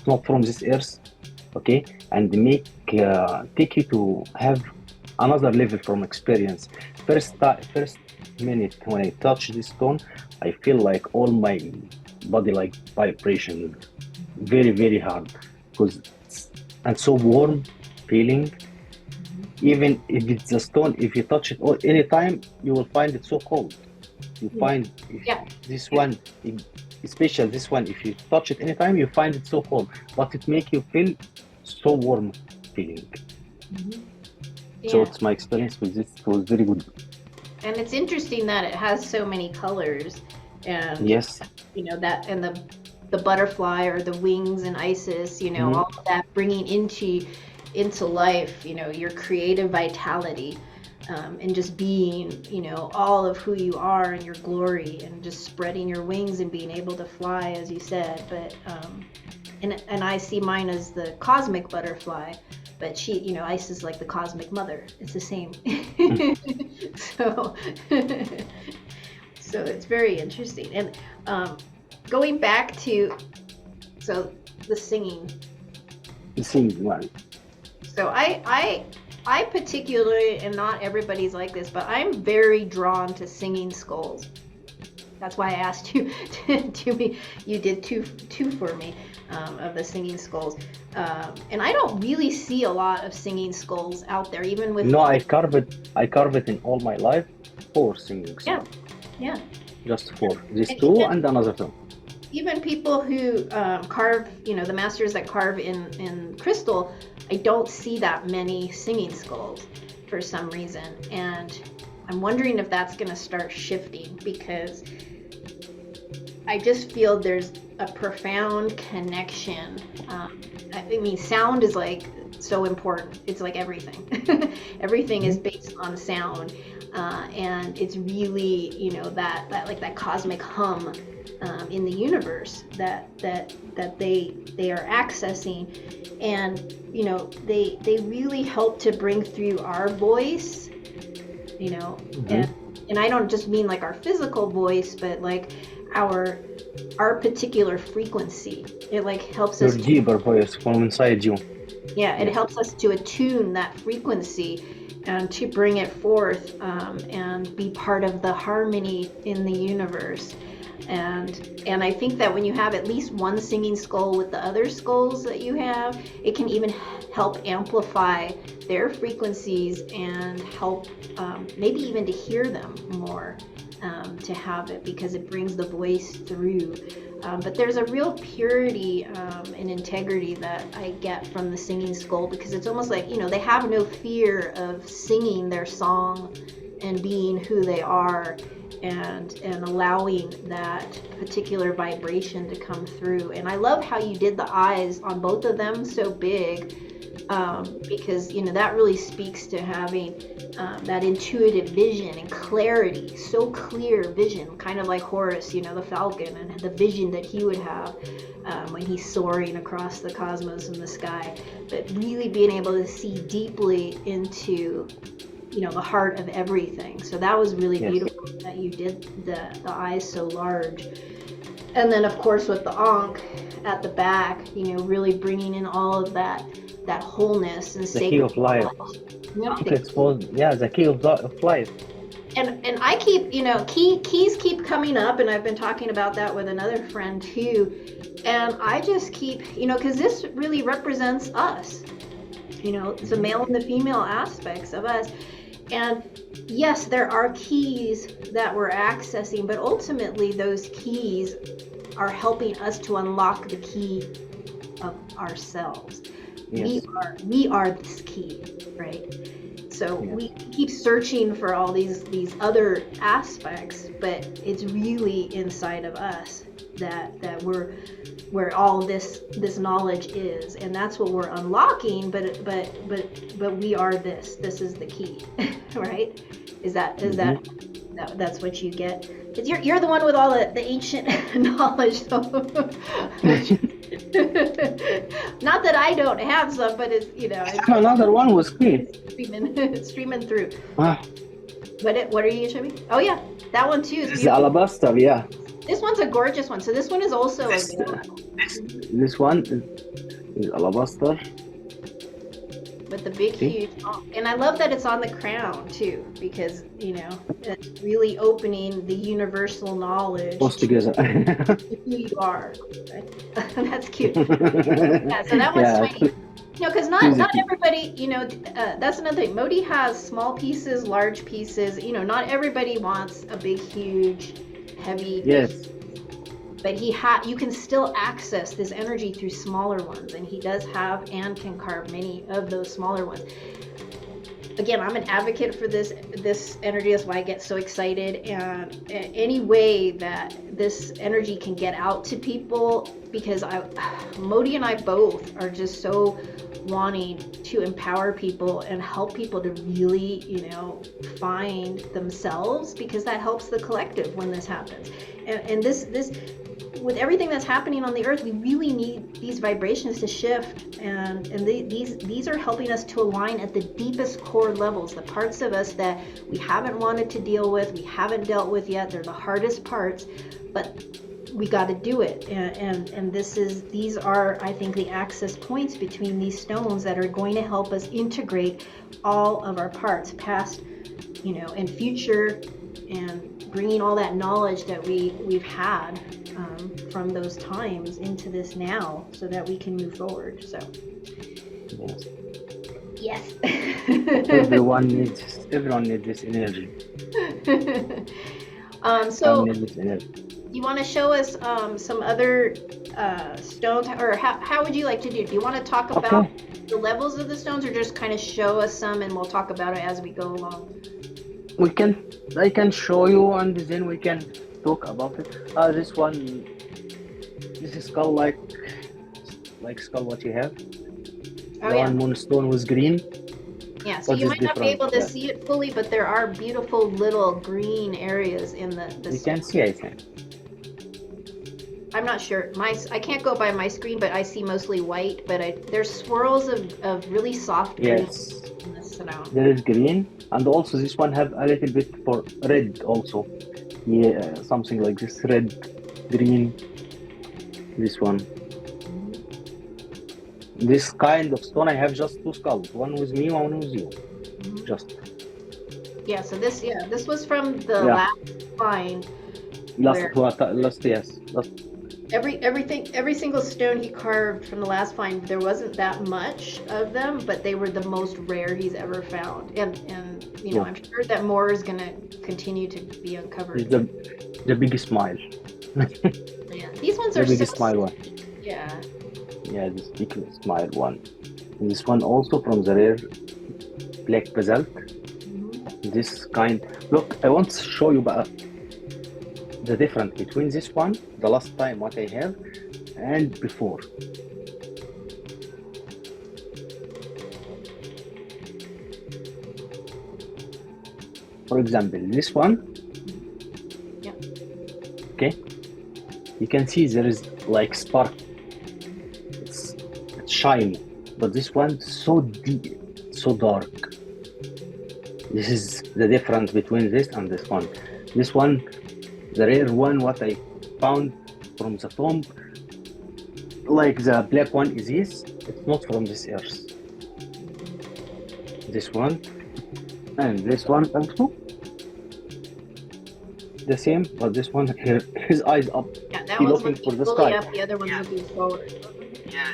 not from this earth, okay, and take you to have another level from experience. First minute when I touch this stone, I feel like all my body like vibration, very very hard, because and so warm feeling. Even if it's a stone, if you touch it all anytime, you will find it so cold. You find Yeah. this one, especially this one, if you touch it anytime, you find it so cold, but it make you feel so warm feeling. So it's my experience with this. It was very good. And it's interesting that it has so many colors, and Yes. that, and the butterfly or the wings and Isis, all of that bringing into life, your creative vitality, and just being, all of who you are and your glory, and just spreading your wings and being able to fly, as you said. But and I see mine as the cosmic butterfly, but she, Isis is like the cosmic mother. It's the same. So so it's very interesting. And going back to the singing. The singing one. So I particularly, and not everybody's like this, but I'm very drawn to singing skulls. That's why I asked you to do me. You did two for me of the singing skulls, and I don't really see a lot of singing skulls out there, even with. No, I carve it in all my life. 4 singing skulls. Yeah. Just 4. These 2 and another 2. Even people who carve, the masters that carve in crystal, I don't see that many singing skulls for some reason. And I'm wondering if that's going to start shifting, because I just feel there's a profound connection. I mean, sound is like so important. It's like everything. Everything is based on sound. And it's really, that like that cosmic hum in the universe that they are accessing, and they really help to bring through our voice, and I don't just mean like our physical voice, but like our particular frequency. It like helps Your us deeper voice from inside you. Yeah, it helps us to attune that frequency and to bring it forth, and be part of the harmony in the universe. And I think that when you have at least one singing skull with the other skulls that you have, it can even help amplify their frequencies and help maybe even to hear them more, to have it, because it brings the voice through. But there's a real purity and integrity that I get from the singing skull, because it's almost like, they have no fear of singing their song and being who they are, and allowing that particular vibration to come through. And I love how you did the eyes on both of them so big, because that really speaks to having that intuitive vision and clarity, so clear vision, kind of like Horus, the falcon, and the vision that he would have when he's soaring across the cosmos and the sky. But really being able to see deeply into the heart of everything. So that was really beautiful that you did the eyes so large. And then, of course, with the Ankh at the back, really bringing in all of that wholeness and The key sacred of life. knowledge. Ankh exposed, yeah, the key of life. And I keep, keys keep coming up, and I've been talking about that with another friend too. And I just keep, because this really represents us. It's the male and the female aspects of us. And yes, there are keys that we're accessing, but ultimately those keys are helping us to unlock the key of ourselves. Yes. We are this key, right? So Yes. we keep searching for all these other aspects, but it's really inside of us that we're where all this knowledge is, and that's what we're unlocking. But we are this. This is the key, right? Is that's what you get? Because you're the one with all the ancient knowledge, though. Not that I don't have some, but it's Another one was clean. streaming through. Ah, What are you showing me? Oh yeah, that one too is this is beautiful. alabaster, yeah. This one's a gorgeous one. So this one is also This one is alabaster. with the big, huge, and I love that it's on the crown too, because it's really opening the universal knowledge Both together. to who you are. Right? That's cute. Yeah, so that one's tiny. Because not everybody, that's another thing. Mody has small pieces, large pieces. Not everybody wants a big, huge, heavy. Yes. But you can still access this energy through smaller ones, and he does have and can carve many of those smaller ones. Again, I'm an advocate for this energy. That's why I get so excited, and any way that this energy can get out to people, because Mody and I both are just so wanting to empower people and help people to really, find themselves, because that helps the collective when this happens. And this with everything that's happening on the earth, we really need these vibrations to shift, and these are helping us to align at the deepest core levels, the parts of us that we haven't wanted to deal with, we haven't dealt with yet. They're the hardest parts, but we got to do it. And these are, I think, the access points between these stones that are going to help us integrate all of our parts, past, and future, and bringing all that knowledge that we've had from those times into this now, so that we can move forward. So yes. Everyone needs this energy. So Needs this energy. you want to show us some other stones, or how would you like to do? Do you want to talk about the levels of the stones, or just kind of show us some and we'll talk about it as we go along? I can show you, and then we can talk about it. This is skull like skull what you have. One moonstone was green. Yeah, so you might not be able to see it fully, but there are beautiful little green areas in the you can see, I think. I'm not sure. I can't go by my screen, but I see mostly white. But there's swirls of really soft green in this stone. There is green, and also this one have a little bit for red also. Yeah, something like this, red, green. This one. This kind of stone, I have just two skulls. One with me, one with you. Just. Yeah. So this was from the last find. Every single stone he carved from the last find, there wasn't that much of them, but they were the most rare he's ever found. And I'm sure that more is gonna continue to be uncovered. The biggest smile. Yeah, these ones are the biggest smile one. Yeah. Yeah, this big smile one. And this one also from the rare black basalt. This kind. Look, I want to show you the difference between this one, the last time what I have, and before. For example, this one. Yeah. Okay. You can see there is like spark. It's shiny, but this one so deep, so dark. This is the difference between this and this one. This one, the rare one, what I found from the tomb, like the black one is this. It's not from this earth. This one and this one also the same, but this one here, his eyes up. Yeah, that He one's looking for looking the fully sky. up, the other one's looking forward.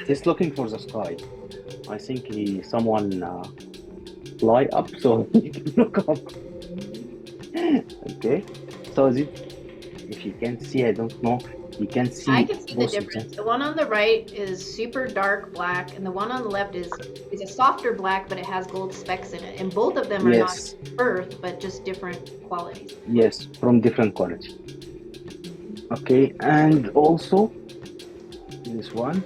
He's looking for the sky. I think someone fly up so he can look up. Okay, so if you can see, I don't know, you can see. I can see the both of them. difference. The one on the right is super dark black, and the one on the left is a softer black, but it has gold specks in it. And both of them are Yes, not earth, but just different qualities. yes, from different quality. Okay, and also this one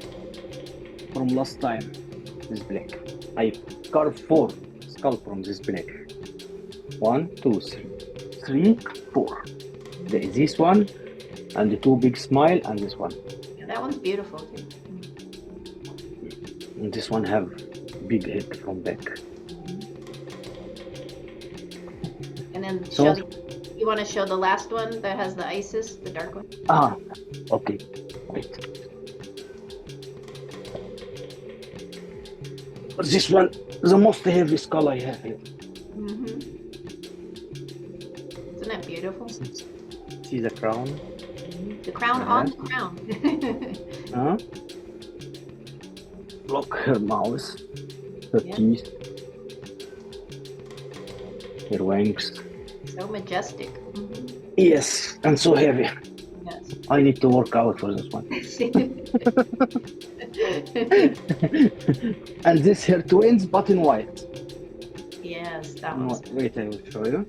from last time is black. I carved 4 skull from this black. 1, 2, 3, 4. There is this one, and the 2 big smile, and this one. Yeah, that one's beautiful too. And this one have big head from back. And then So you want to show the last one that has the Isis, the dark one? okay, wait. This one, the most heavy skull I have here. Mm-hmm. Isn't that beautiful? See the crown? The crown on the crown. Look her mouth, her teeth, her wings. So majestic. Mm-hmm. Yes, and so heavy. Yes. I need to work out for this one. And this her twins, but in white. Yes, that one's. Wait, I will show you.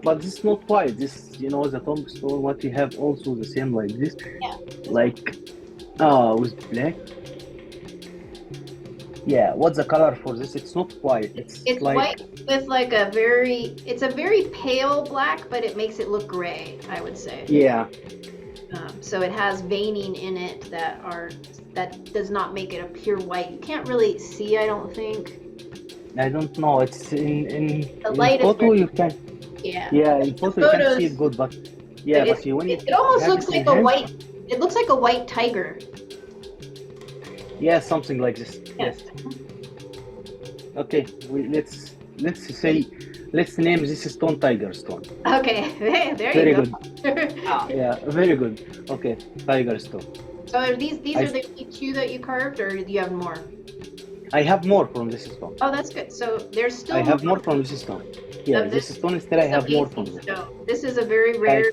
But this is not white. This, the tombstone, what we have also the same like this. Yeah. Like, with black. Yeah, what's the color for this? It's not white. It's like white with like it's a very pale black, but it makes it look gray, I would say. Yeah. So it has veining in it that does not make it a pure white. You can't really see, I don't think. I don't know. It's in light is photo you can. Yeah. Yeah, in photo you can see it good, but yeah, but when it almost looks like a white. It looks like a white tiger. Yeah, something like this. Yes. Okay, let's name this stone tiger stone. Okay, there Very you go. good. Yeah, very good. Okay, tiger stone. So are these are the only 2 that you carved, or do you have more? I have more from this stone. Oh, that's good. So there's still. I have more from this stone. Yeah, this stone still I have more from this. This is a very rare.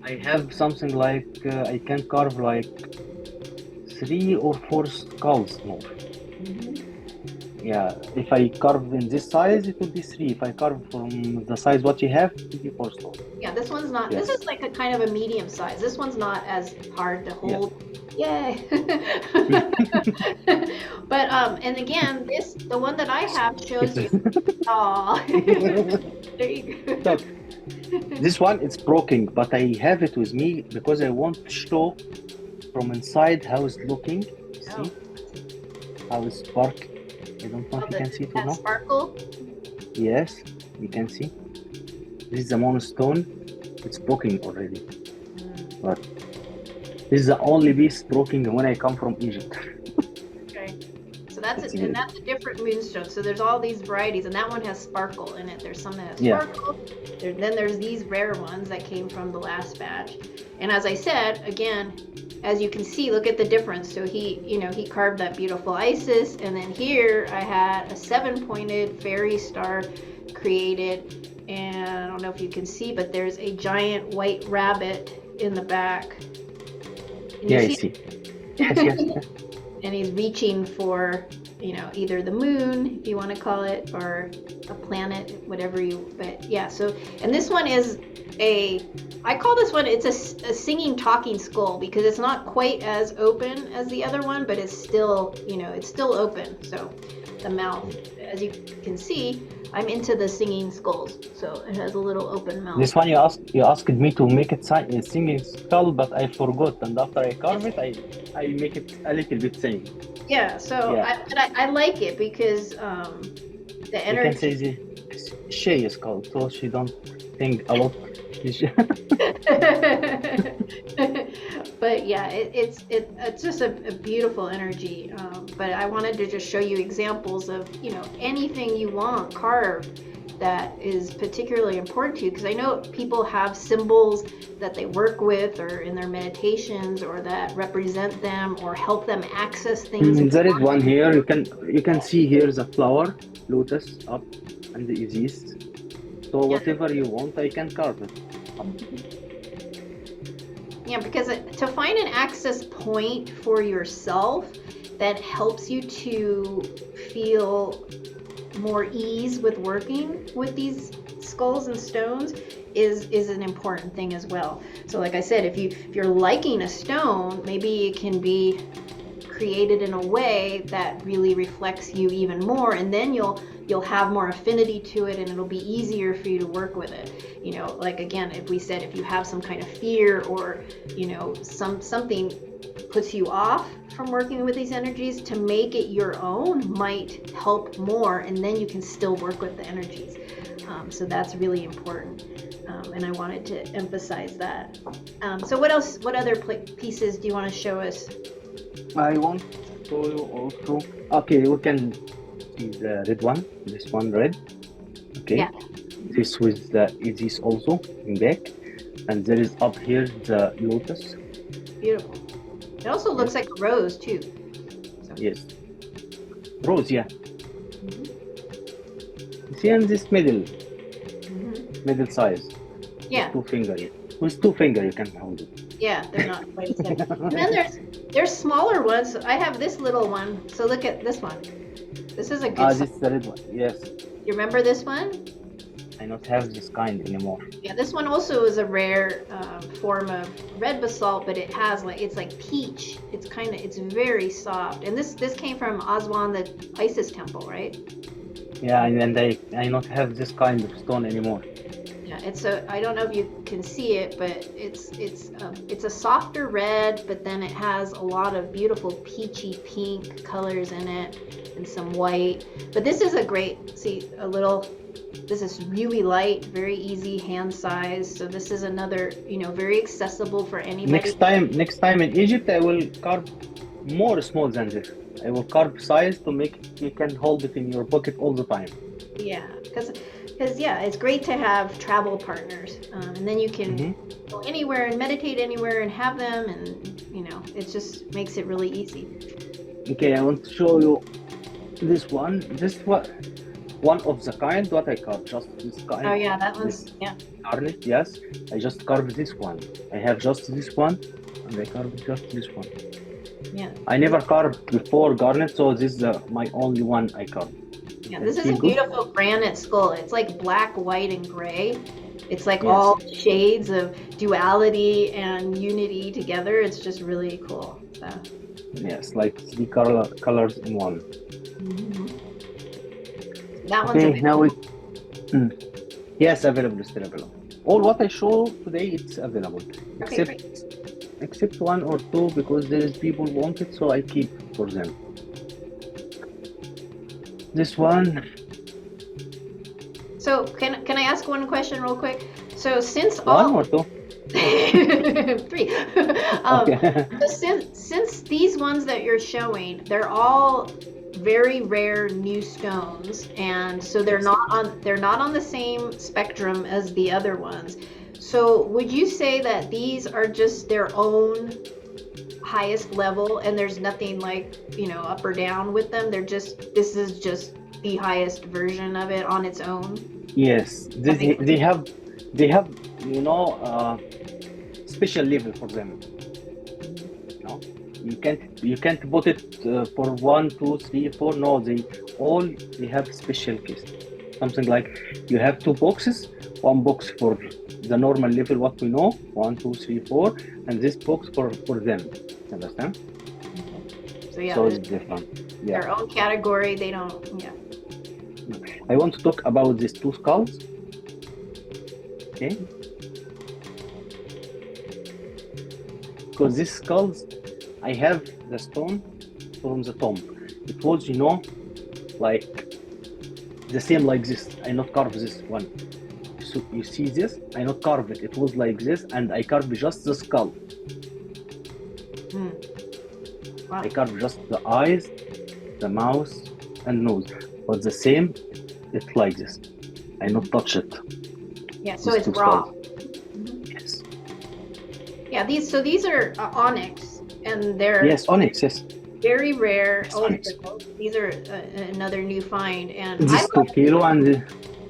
I have something like I can carve like 3 or 4 skulls more. Mm-hmm. Yeah, if I carve in this size, it will be 3. If I carve from the size what you have, it will be 4 skulls. Yeah, this one's not. Yes. This is like a kind of a medium size. This one's not as hard to hold. Yeah. Yay! But and again, the one that I have shows you. Aw. There you go. So, this one it's broken, but I have it with me because I want to show from inside how it's looking. See how it's spark. I don't know if you can see it or not. Sparkle. Yes, you can see. This is the moonstone. It's broken already, but this is the only piece broken when I come from Egypt. Okay, so that's a different moonstone. So there's all these varieties, and that one has sparkle in it. There's some that has sparkle. Then there's these rare ones that came from the last batch. And as I said, again, as you can see, look at the difference. So he carved that beautiful Isis, and then here I had a 7-pointed fairy star created. And I don't know if you can see, but there's a giant white rabbit in the back. Yeah, I see. Yes. And he's reaching for, either the moon, if you want to call it, or a planet, whatever but yeah, so, and this one is I call this one, it's a singing, talking skull, because it's not quite as open as the other one, but it's still, it's still open. So the mouth, as you can see, I'm into the singing skulls, so it has a little open mouth. This one you asked me to make it a singing skull, but I forgot, and after I carve it, I make it a little bit singing. Yeah, so I like it because the energy. You can say Shay is called, so she don't think a lot. But yeah, it's just a beautiful energy. But I wanted to just show you examples of, you know, anything you want carved that is particularly important to you, because I know people have symbols that they work with or in their meditations or that represent them or help them access things. There is one here. You can see here the flower, lotus up, and the Isis. So whatever you want, I can carve it. Yeah, because to find an access point for yourself that helps you to feel more ease with working with these skulls and stones is an important thing as well. So like I said, if you're liking a stone, maybe it can be created in a way that really reflects you even more, and then you'll have more affinity to it and it'll be easier for you to work with it. You know, like again, if we said if you have some kind of fear or, you know, something puts you off from working with these energies, to make it your own might help more, and then you can still work with the energies. So that's really important, and I wanted to emphasize that. So what else, what other pieces do you want to show us? I want to show you also. Okay, we can see the red one. This one red. Okay. Yeah. This with the Isis also in back, and there is up here the lotus. Beautiful. It also looks like a rose too. So. Yes. Rose, yeah. See, in this middle size. Yeah. With two fingers you can hold it. Yeah, they're not quite as heavy. And then there's smaller ones. I have this little one. So look at this one. This is a good size. This is the red one. Yes. You remember this one? I don't have this kind anymore. Yeah, this one also is a rare form of red basalt, but it has it's like peach. It's very soft. And this came from Aswan, the Isis temple, right? Yeah, and I not have this kind of stone anymore. Yeah, I don't know if you can see it, but it's a softer red, but then it has a lot of beautiful peachy pink colors in it and some white. But this is this is really light, very easy hand size. So this is another, very accessible for anybody. Next time in Egypt, I will carve more small than this. I will carve size to make you can hold it in your pocket all the time. Yeah, because it's great to have travel partners, and then you can go anywhere and meditate anywhere and have them, and it just makes it really easy. Okay, I want to show you this one. One of the kind what I carved, just this kind. Oh yeah, that one's garnet. Yes, I just carved this one. I have just this one, and I carved just this one. Yeah. I never carved before garnet, so this is my only one I carved. Yeah, this is a beautiful granite skull. It's like black, white, and gray. It's like all shades of duality and unity together. It's just really cool. So. Yes, like 3 colors in one. That one's available. Now yes, available, still available. All what I show today, it's available. Okay, except 1 or 2 because there is people want it, so I keep for them. This one. So can I ask one question real quick? So since 1 or 2? 3. Okay. So since these ones that you're showing, they're all very rare new stones, and so they're not on the same spectrum as the other ones. So would you say that these are just their own highest level, and there's nothing like up or down with them? This is just the highest version of it on its own? Yes, they have special level for them. You can't put it for 1, 2, 3, 4. No, they have special case. Something like you have 2 boxes. 1 box for the normal level, what we know, 1, 2, 3, 4, and this box for them. Understand? So it's different. Yeah. Their own category. They don't. Yeah. I want to talk about these 2 skulls. Okay. Because these skulls, I have the stone from the tomb. It was, like the same like this. I not carve this one. So you see this? I not carve it. It was like this, and I carve just the skull. Wow. I carve just the eyes, the mouth, and nose. But the same, it's like this. I not touch it. Yeah, so These it's two raw. skulls. Yes. Yeah, these are onyx, and they're Yes, onyx. Yes. very rare. Yes, onyx. These are another new find, and This 2 kilo and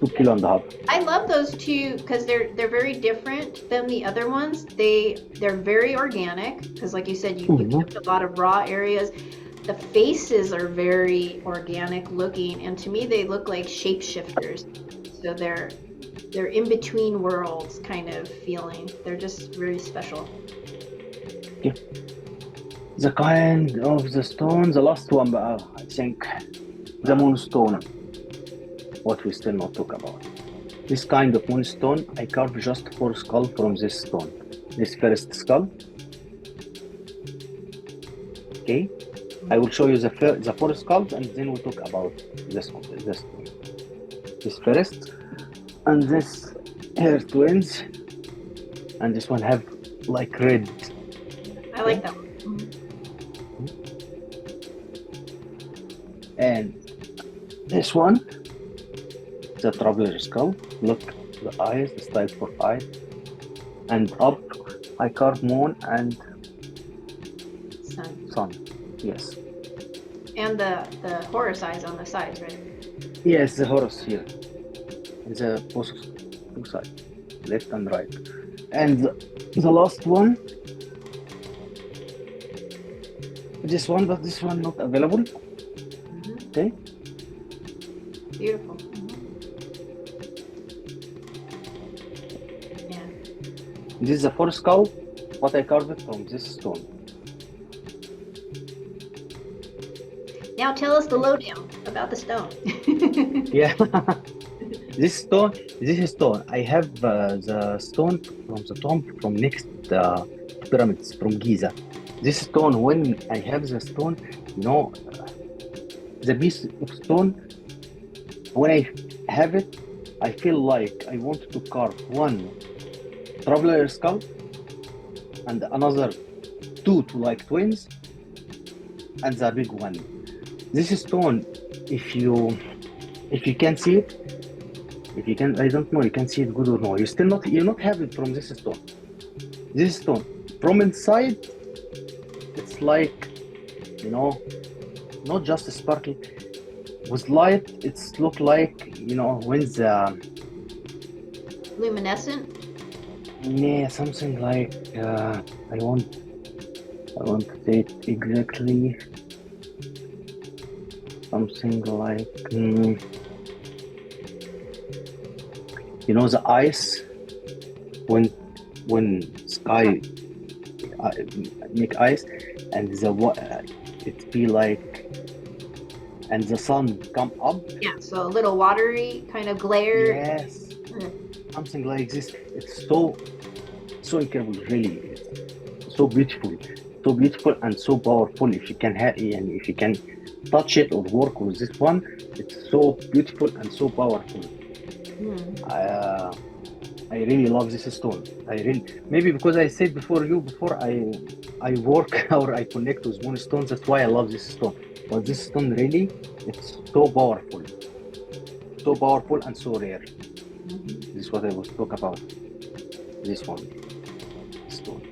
2 kilo and a half. I love those two because they're very different than the other ones. They're very organic because, like you said, you kept a lot of raw areas. The faces are very organic looking, and to me, they look like shapeshifters. So they're in between worlds kind of feeling. They're just very special. Okay. The kind of the stone, the last one, I think, the moonstone. What we still not talk about. This kind of moonstone, I carved just 4 skull from this stone. This first skull. Okay. I will show you the 4 skulls, and then we'll talk about this one. This first, and this hair twins, and this one have like red. I like that one. And this one, the traveler skull. Look, the eyes, the style for eyes, and up I carved moon and sun. Yes. And the Horus eyes on the sides, right? Yes, the Horus here. The both 2 sides, left and right. And the last one, this one, but this one not available. Okay. Beautiful. Yeah. This is the 4 skull, what I carved from this stone. Now tell us the lowdown about the stone. Yeah. This is stone. I have the stone from the tomb from next pyramids from Giza. This stone, when I have the stone, the piece of stone, when I have it, I feel like I want to carve one traveler skull and another 2 to like twins, and the big one. This stone, if you can see it, I don't know, you can see it good or no. You not have it from this stone. This stone from inside, it's like, not just a sparkle with light. It's look like, when the Luminescent? yeah, something like I want to say it exactly. Something like the ice when sky make ice, and it be like, and the sun come up. Yeah, so a little watery kind of glare. Yes, something like this. It's so incredible, really. It's so beautiful and so powerful. If you can and if you can touch it or work with this one, it's so beautiful and so powerful. I really love this stone. Maybe because I said before I work or I connect with moonstones, that's why I love this stone. But this stone really, it's so powerful and so rare. This is what I was talking about. This one, stone.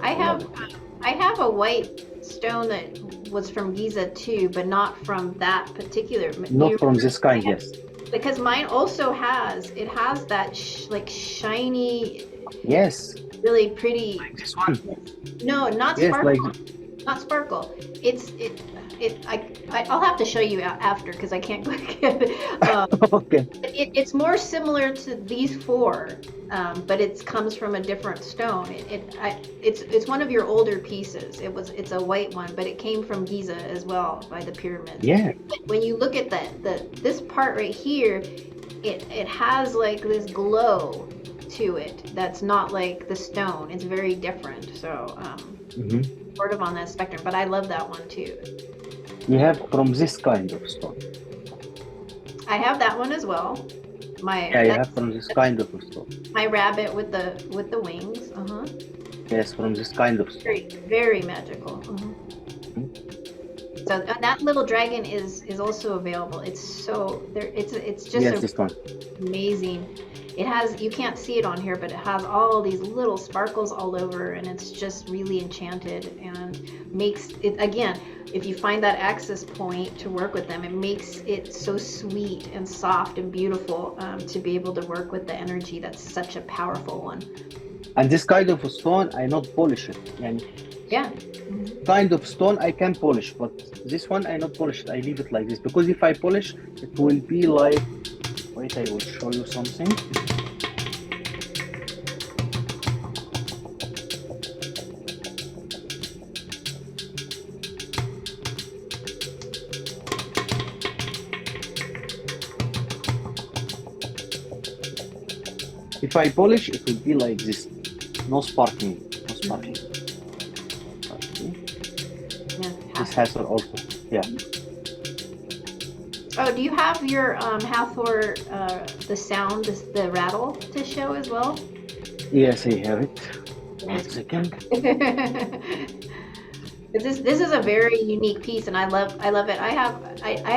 I have a white stone that was from Giza too, but not from that particular. Not from this kind, yes. Because mine also has that like shiny. Yes. Really pretty. Like this one. No, not yes, sparkle. Like... Not sparkle. I'll have to show you after because I can't get it. Okay. It's more similar to these 4, but it comes from a different stone. It's one of your older pieces. It's a white one, but it came from Giza as well by the pyramids. Yeah. When you look at this part right here, it has like this glow to it that's not like the stone. It's very different. So sort of on that spectrum, but I love that one too. You have from this kind of stone. I have that one as well. Yeah, you have That's from this kind of stone. my rabbit with the wings. Yes, from this kind of stone. Very, very magical. So that little dragon is also available. It's so there. It's just Yes, this one. amazing. It has, you can't see it on here, but it has all these little sparkles all over, and it's just really enchanted and makes it, again, if you find that access point to work with them, it makes it so sweet and soft and beautiful to be able to work with the energy. That's such a powerful one. And this kind of stone, I not polish it. And Yeah. kind of stone I can polish, but this one I not polish it. I leave it like this because if I polish, it will be like. Wait, I will show you something. If I polish, it will be like this. No sparkling. No sparkling. Okay. Yeah. This has also. Yeah. Oh, do you have your Hathor, the sound, the rattle to show as well? Yes, I have it. 1 second. This is a very unique piece, and I love it. I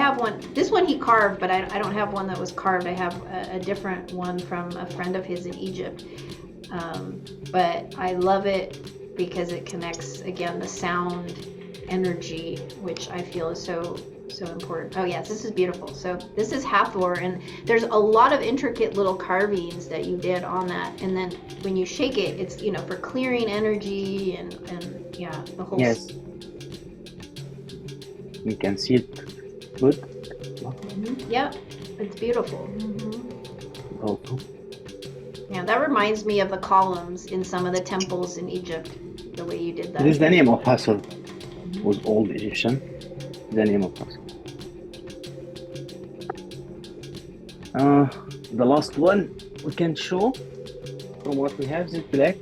have one. This one he carved, but I don't have one that was carved. I have a different one from a friend of his in Egypt. But I love it because it connects again the sound energy, which I feel is so important. Oh yes, this is beautiful. So this is Hathor, and there's a lot of intricate little carvings that you did on that. And then when you shake it, it's for clearing energy and yeah, the whole. Yes. You can see it good. Yep, it's beautiful. Also. Yeah, that reminds me of the columns in some of the temples in Egypt. The way you did that. This is the name of Hathor. Was old Egyptian. The name of Hathor. The last one we can show from what we have is black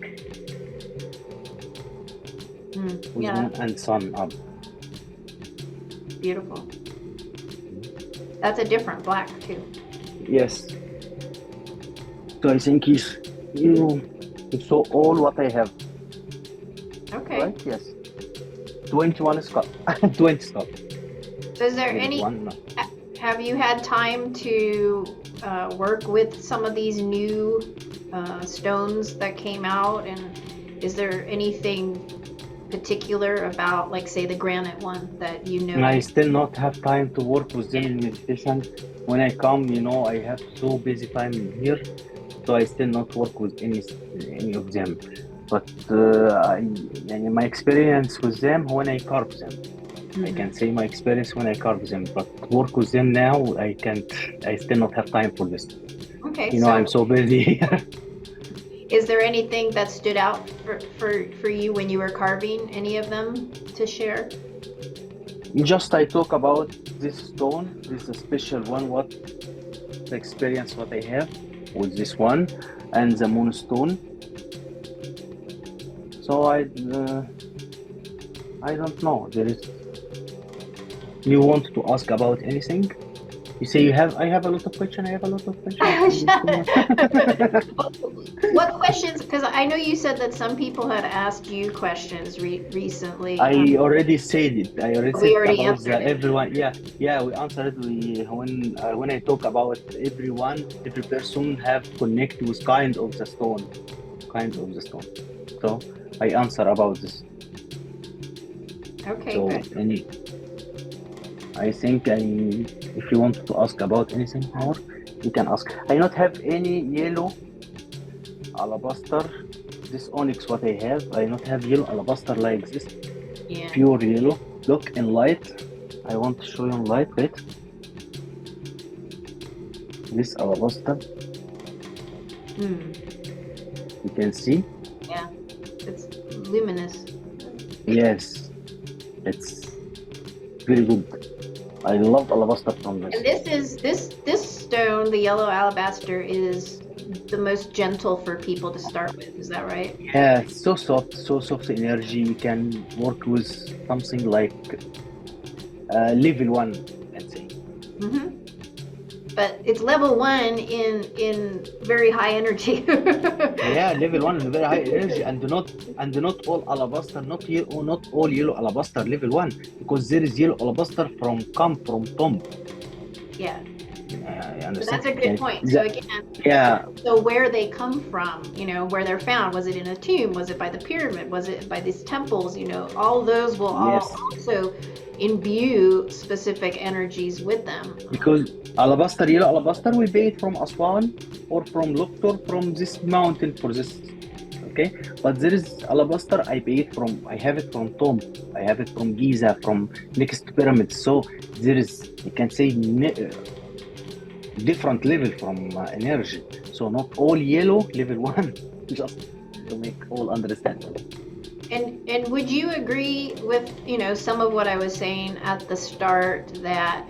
with moon and sun up. Beautiful. That's a different black too. Yes. So I think you saw all what I have. Okay. Right? Yes. 21 scalp. 20 scalp. So is there any? Have you had time to work with some of these new stones that came out, and is there anything particular about, like, say, the granite one that you know? I still not have time to work with them in meditation. When I come, I have so busy time here, so I still not work with any of them. But my experience with them when I carve them. I can say my experience when I carve them, but work with them now, I can't. I still not have time for this. Okay. I'm so busy. Is there anything that stood out for you when you were carving any of them to share? Just I talk about this stone. This is a special one. What the experience what I have with this one and the moonstone. So I don't know. You want to ask about anything? You say I have a lot of questions. I have a lot of questions. What questions? Because I know you said that some people had asked you questions recently. I already said it. We already answered it. Everyone. Yeah, we answered it. When I talk about everyone, every person have connect with kind of the stone. So I answer about this. Okay. So good. I think if you want to ask about anything more, you can ask. I not have any yellow alabaster. This onyx what I have, I not have yellow alabaster like this. Yeah. Pure yellow. Look in light. I want to show you in light. Wait. This alabaster. You can see. Yeah. It's luminous. Yes. It's very good. I love alabaster from this. And this stone, the yellow alabaster, is the most gentle for people to start with. Is that right? Yeah, it's so soft energy. You can work with something like level 1, let's say. but it's level 1 in very high energy. Yeah, level 1 in very high energy, and not all alabaster, not all yellow alabaster level 1, because there is yellow alabaster come from tomb. Yeah. You So understand? that's a good point. So again, Yeah, so where they come from, where they're found, was it in a tomb? Was it by the pyramid? Was it by these temples? All those will all yes, also imbue specific energies with them. because yellow alabaster, we buy it from Aswan or from Luxor, from this mountain for this. Okay, but there is alabaster I have it from tomb, I have it from Giza, from next to pyramids. So there is, you can say, different level from energy. So not all yellow level 1, just to make all understand. And would you agree with, some of what I was saying at the start, that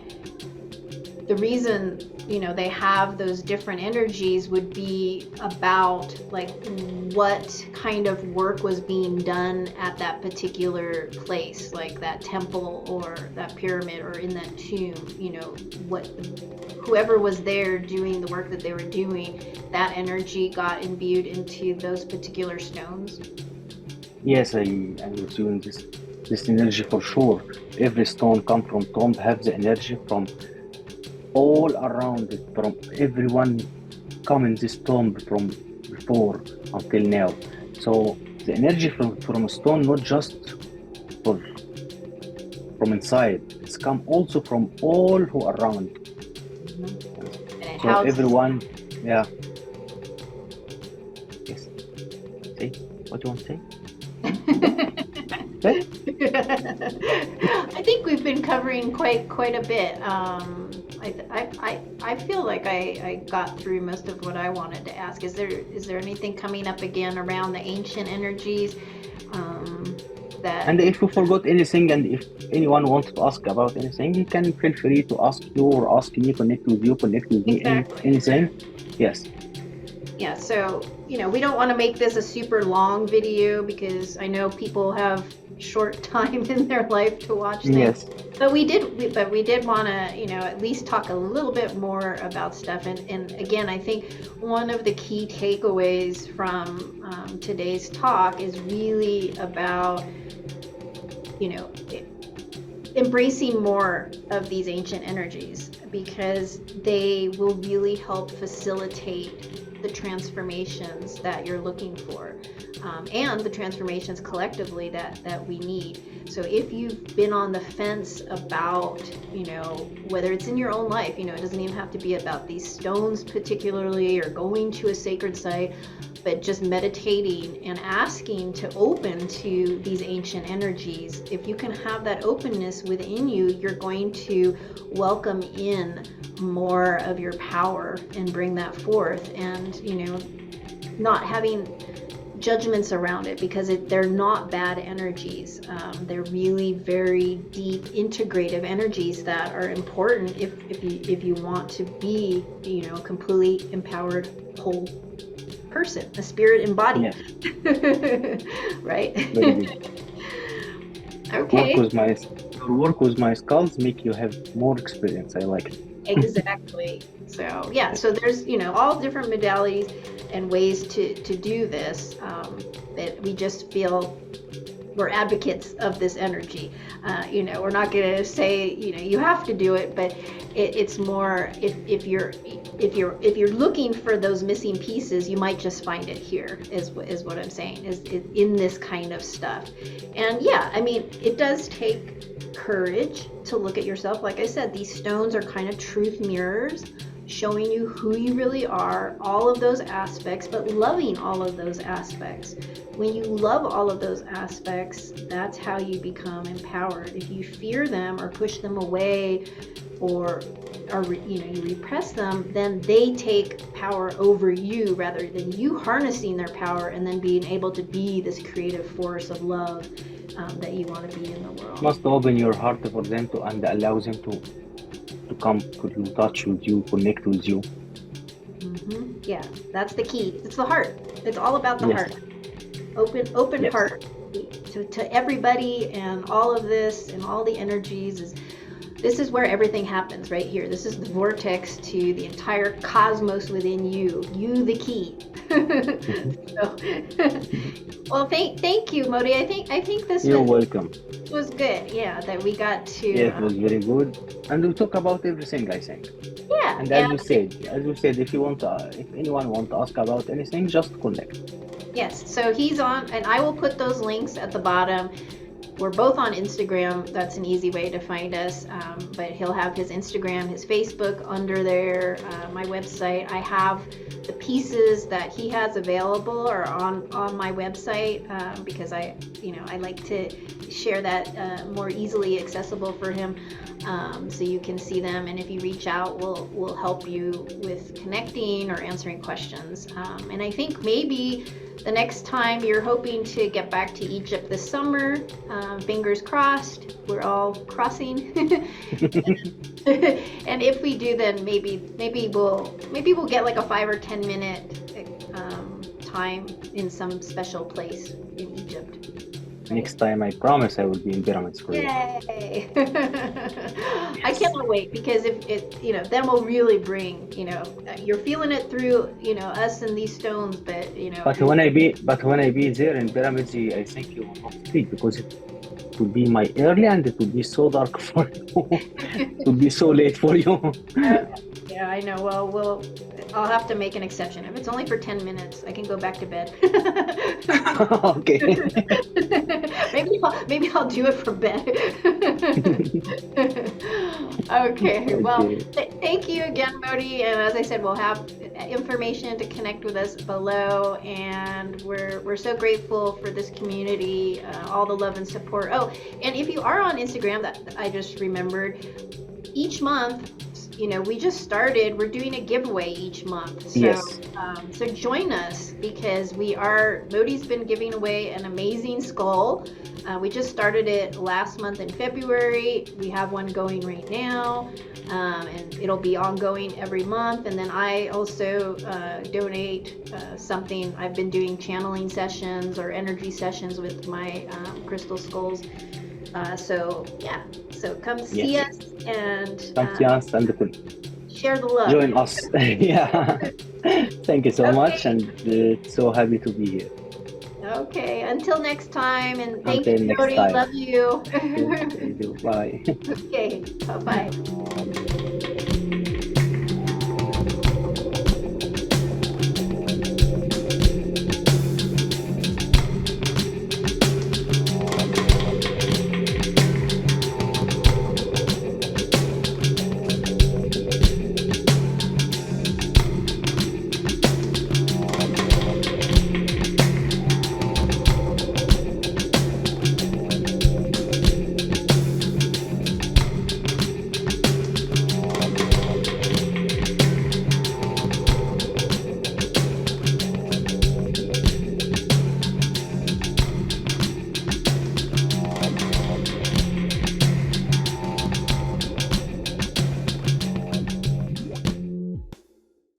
the reason, they have those different energies would be about like what kind of work was being done at that particular place, like that temple or that pyramid or in that tomb, what whoever was there doing the work that they were doing, that energy got imbued into those particular stones. Yes, I'm assuming this energy for sure. Every stone come from tomb, have the energy from all around it, from everyone come in this tomb from before until now. So the energy from a stone, not just for from inside, it's come also from all who around. Mm-hmm. And it So houses everyone, yeah. Yes. Say what you want to say? Say? I think we've been covering quite a bit. I feel like I got through most of what I wanted to ask. Is there anything coming up again around the ancient energies? That And if you forgot anything, and if anyone wants to ask about anything, he can feel free to ask you or ask me, connect with me, exactly. anything. Yes. Yeah, so we don't want to make this a super long video because I know people have short time in their life to watch things. Yes. But we did want to at least talk a little bit more about stuff. And again, I think one of the key takeaways from today's talk is really about embracing more of these ancient energies, because they will really help facilitate the transformations that you're looking for, and the transformations collectively that we need. So if you've been on the fence about, whether it's in your own life, it doesn't even have to be about these stones particularly or going to a sacred site, but just meditating and asking to open to these ancient energies. If you can have that openness within you, you're going to welcome in more of your power and bring that forth, and not having judgments around it, because they're not bad energies. They're really very deep integrative energies that are important if you want to be a completely empowered whole person, a spirit embodied. Yeah. Right? Very good. Okay. Work with my skulls make you have more experience. I like it. Exactly. So yeah, so there's all different modalities and ways to do this, that we just feel we're advocates of this energy. We're not going to say you have to do it, but it's more if you're looking for those missing pieces, you might just find it here. Is what I'm saying, is in this kind of stuff. And yeah, I mean, it does take courage to look at yourself. Like I said, these stones are kind of truth mirrors, showing you who you really are, all of those aspects, but loving all of those aspects. When you love all of those aspects, that's how you become empowered. If you fear them or push them away, or you repress them, then they take power over you rather than you harnessing their power and then being able to be this creative force of love that you want to be in the world. Must open your heart for them and allow them to come to touch with you, connect with you. Mm-hmm. Yeah, that's the key. It's the heart. It's all about the Yes. heart. Open Yes. heart to everybody, and all of this and all the energies this is where everything happens right here. This is the vortex to the entire cosmos within you. You, the key. So, well, thank you, Mody. I think this You're welcome. was good. Yeah, that we got to. Yeah, it was very good, and we talk about everything, I think. Yeah, And as you said, if anyone want to ask about anything, just connect. yes. So he's on, and I will put those links at the bottom. We're both on Instagram. That's an easy way to find us. But he'll have his Instagram, his Facebook under there, my website. I have the pieces that he has available are on my website because I like to share that more easily accessible for him, so you can see them. And if you reach out, we'll help you with connecting or answering questions. And I think maybe the next time you're hoping to get back to Egypt this summer, fingers crossed, we're all crossing. And if we do, then maybe we'll get like a 5 or 10 minute time in some special place in Egypt. Next time, I promise I will be in pyramids for you. Yay! I cannot wait, because if it, then we'll really bring, you're feeling it through, us and these stones, but But when I be there in pyramids, I think you will not sleep, because it will be my early and it will be so dark for you. It will be so late for you. Yeah, I know. Well, I'll have to make an exception. If it's only for 10 minutes, I can go back to bed. Okay. Maybe I'll do it for bed. Okay. Well, thank you again, Mody. And as I said, we'll have information to connect with us below. And we're so grateful for this community, all the love and support. Oh, and if you are on Instagram, that I just remembered, each month, we just started, we're doing a giveaway each month. So, yes. So join us, because Mody's been giving away an amazing skull. We just started it last month in February. We have one going right now, and it'll be ongoing every month. And then I also donate something. I've been doing channeling sessions or energy sessions with my crystal skulls. So come see us and share the love. Join us. Yeah. Thank you so much, and so happy to be here. Okay, until next time, and thank Until you, next Mody. time. Love you. Thank you. Bye. Okay, bye-bye.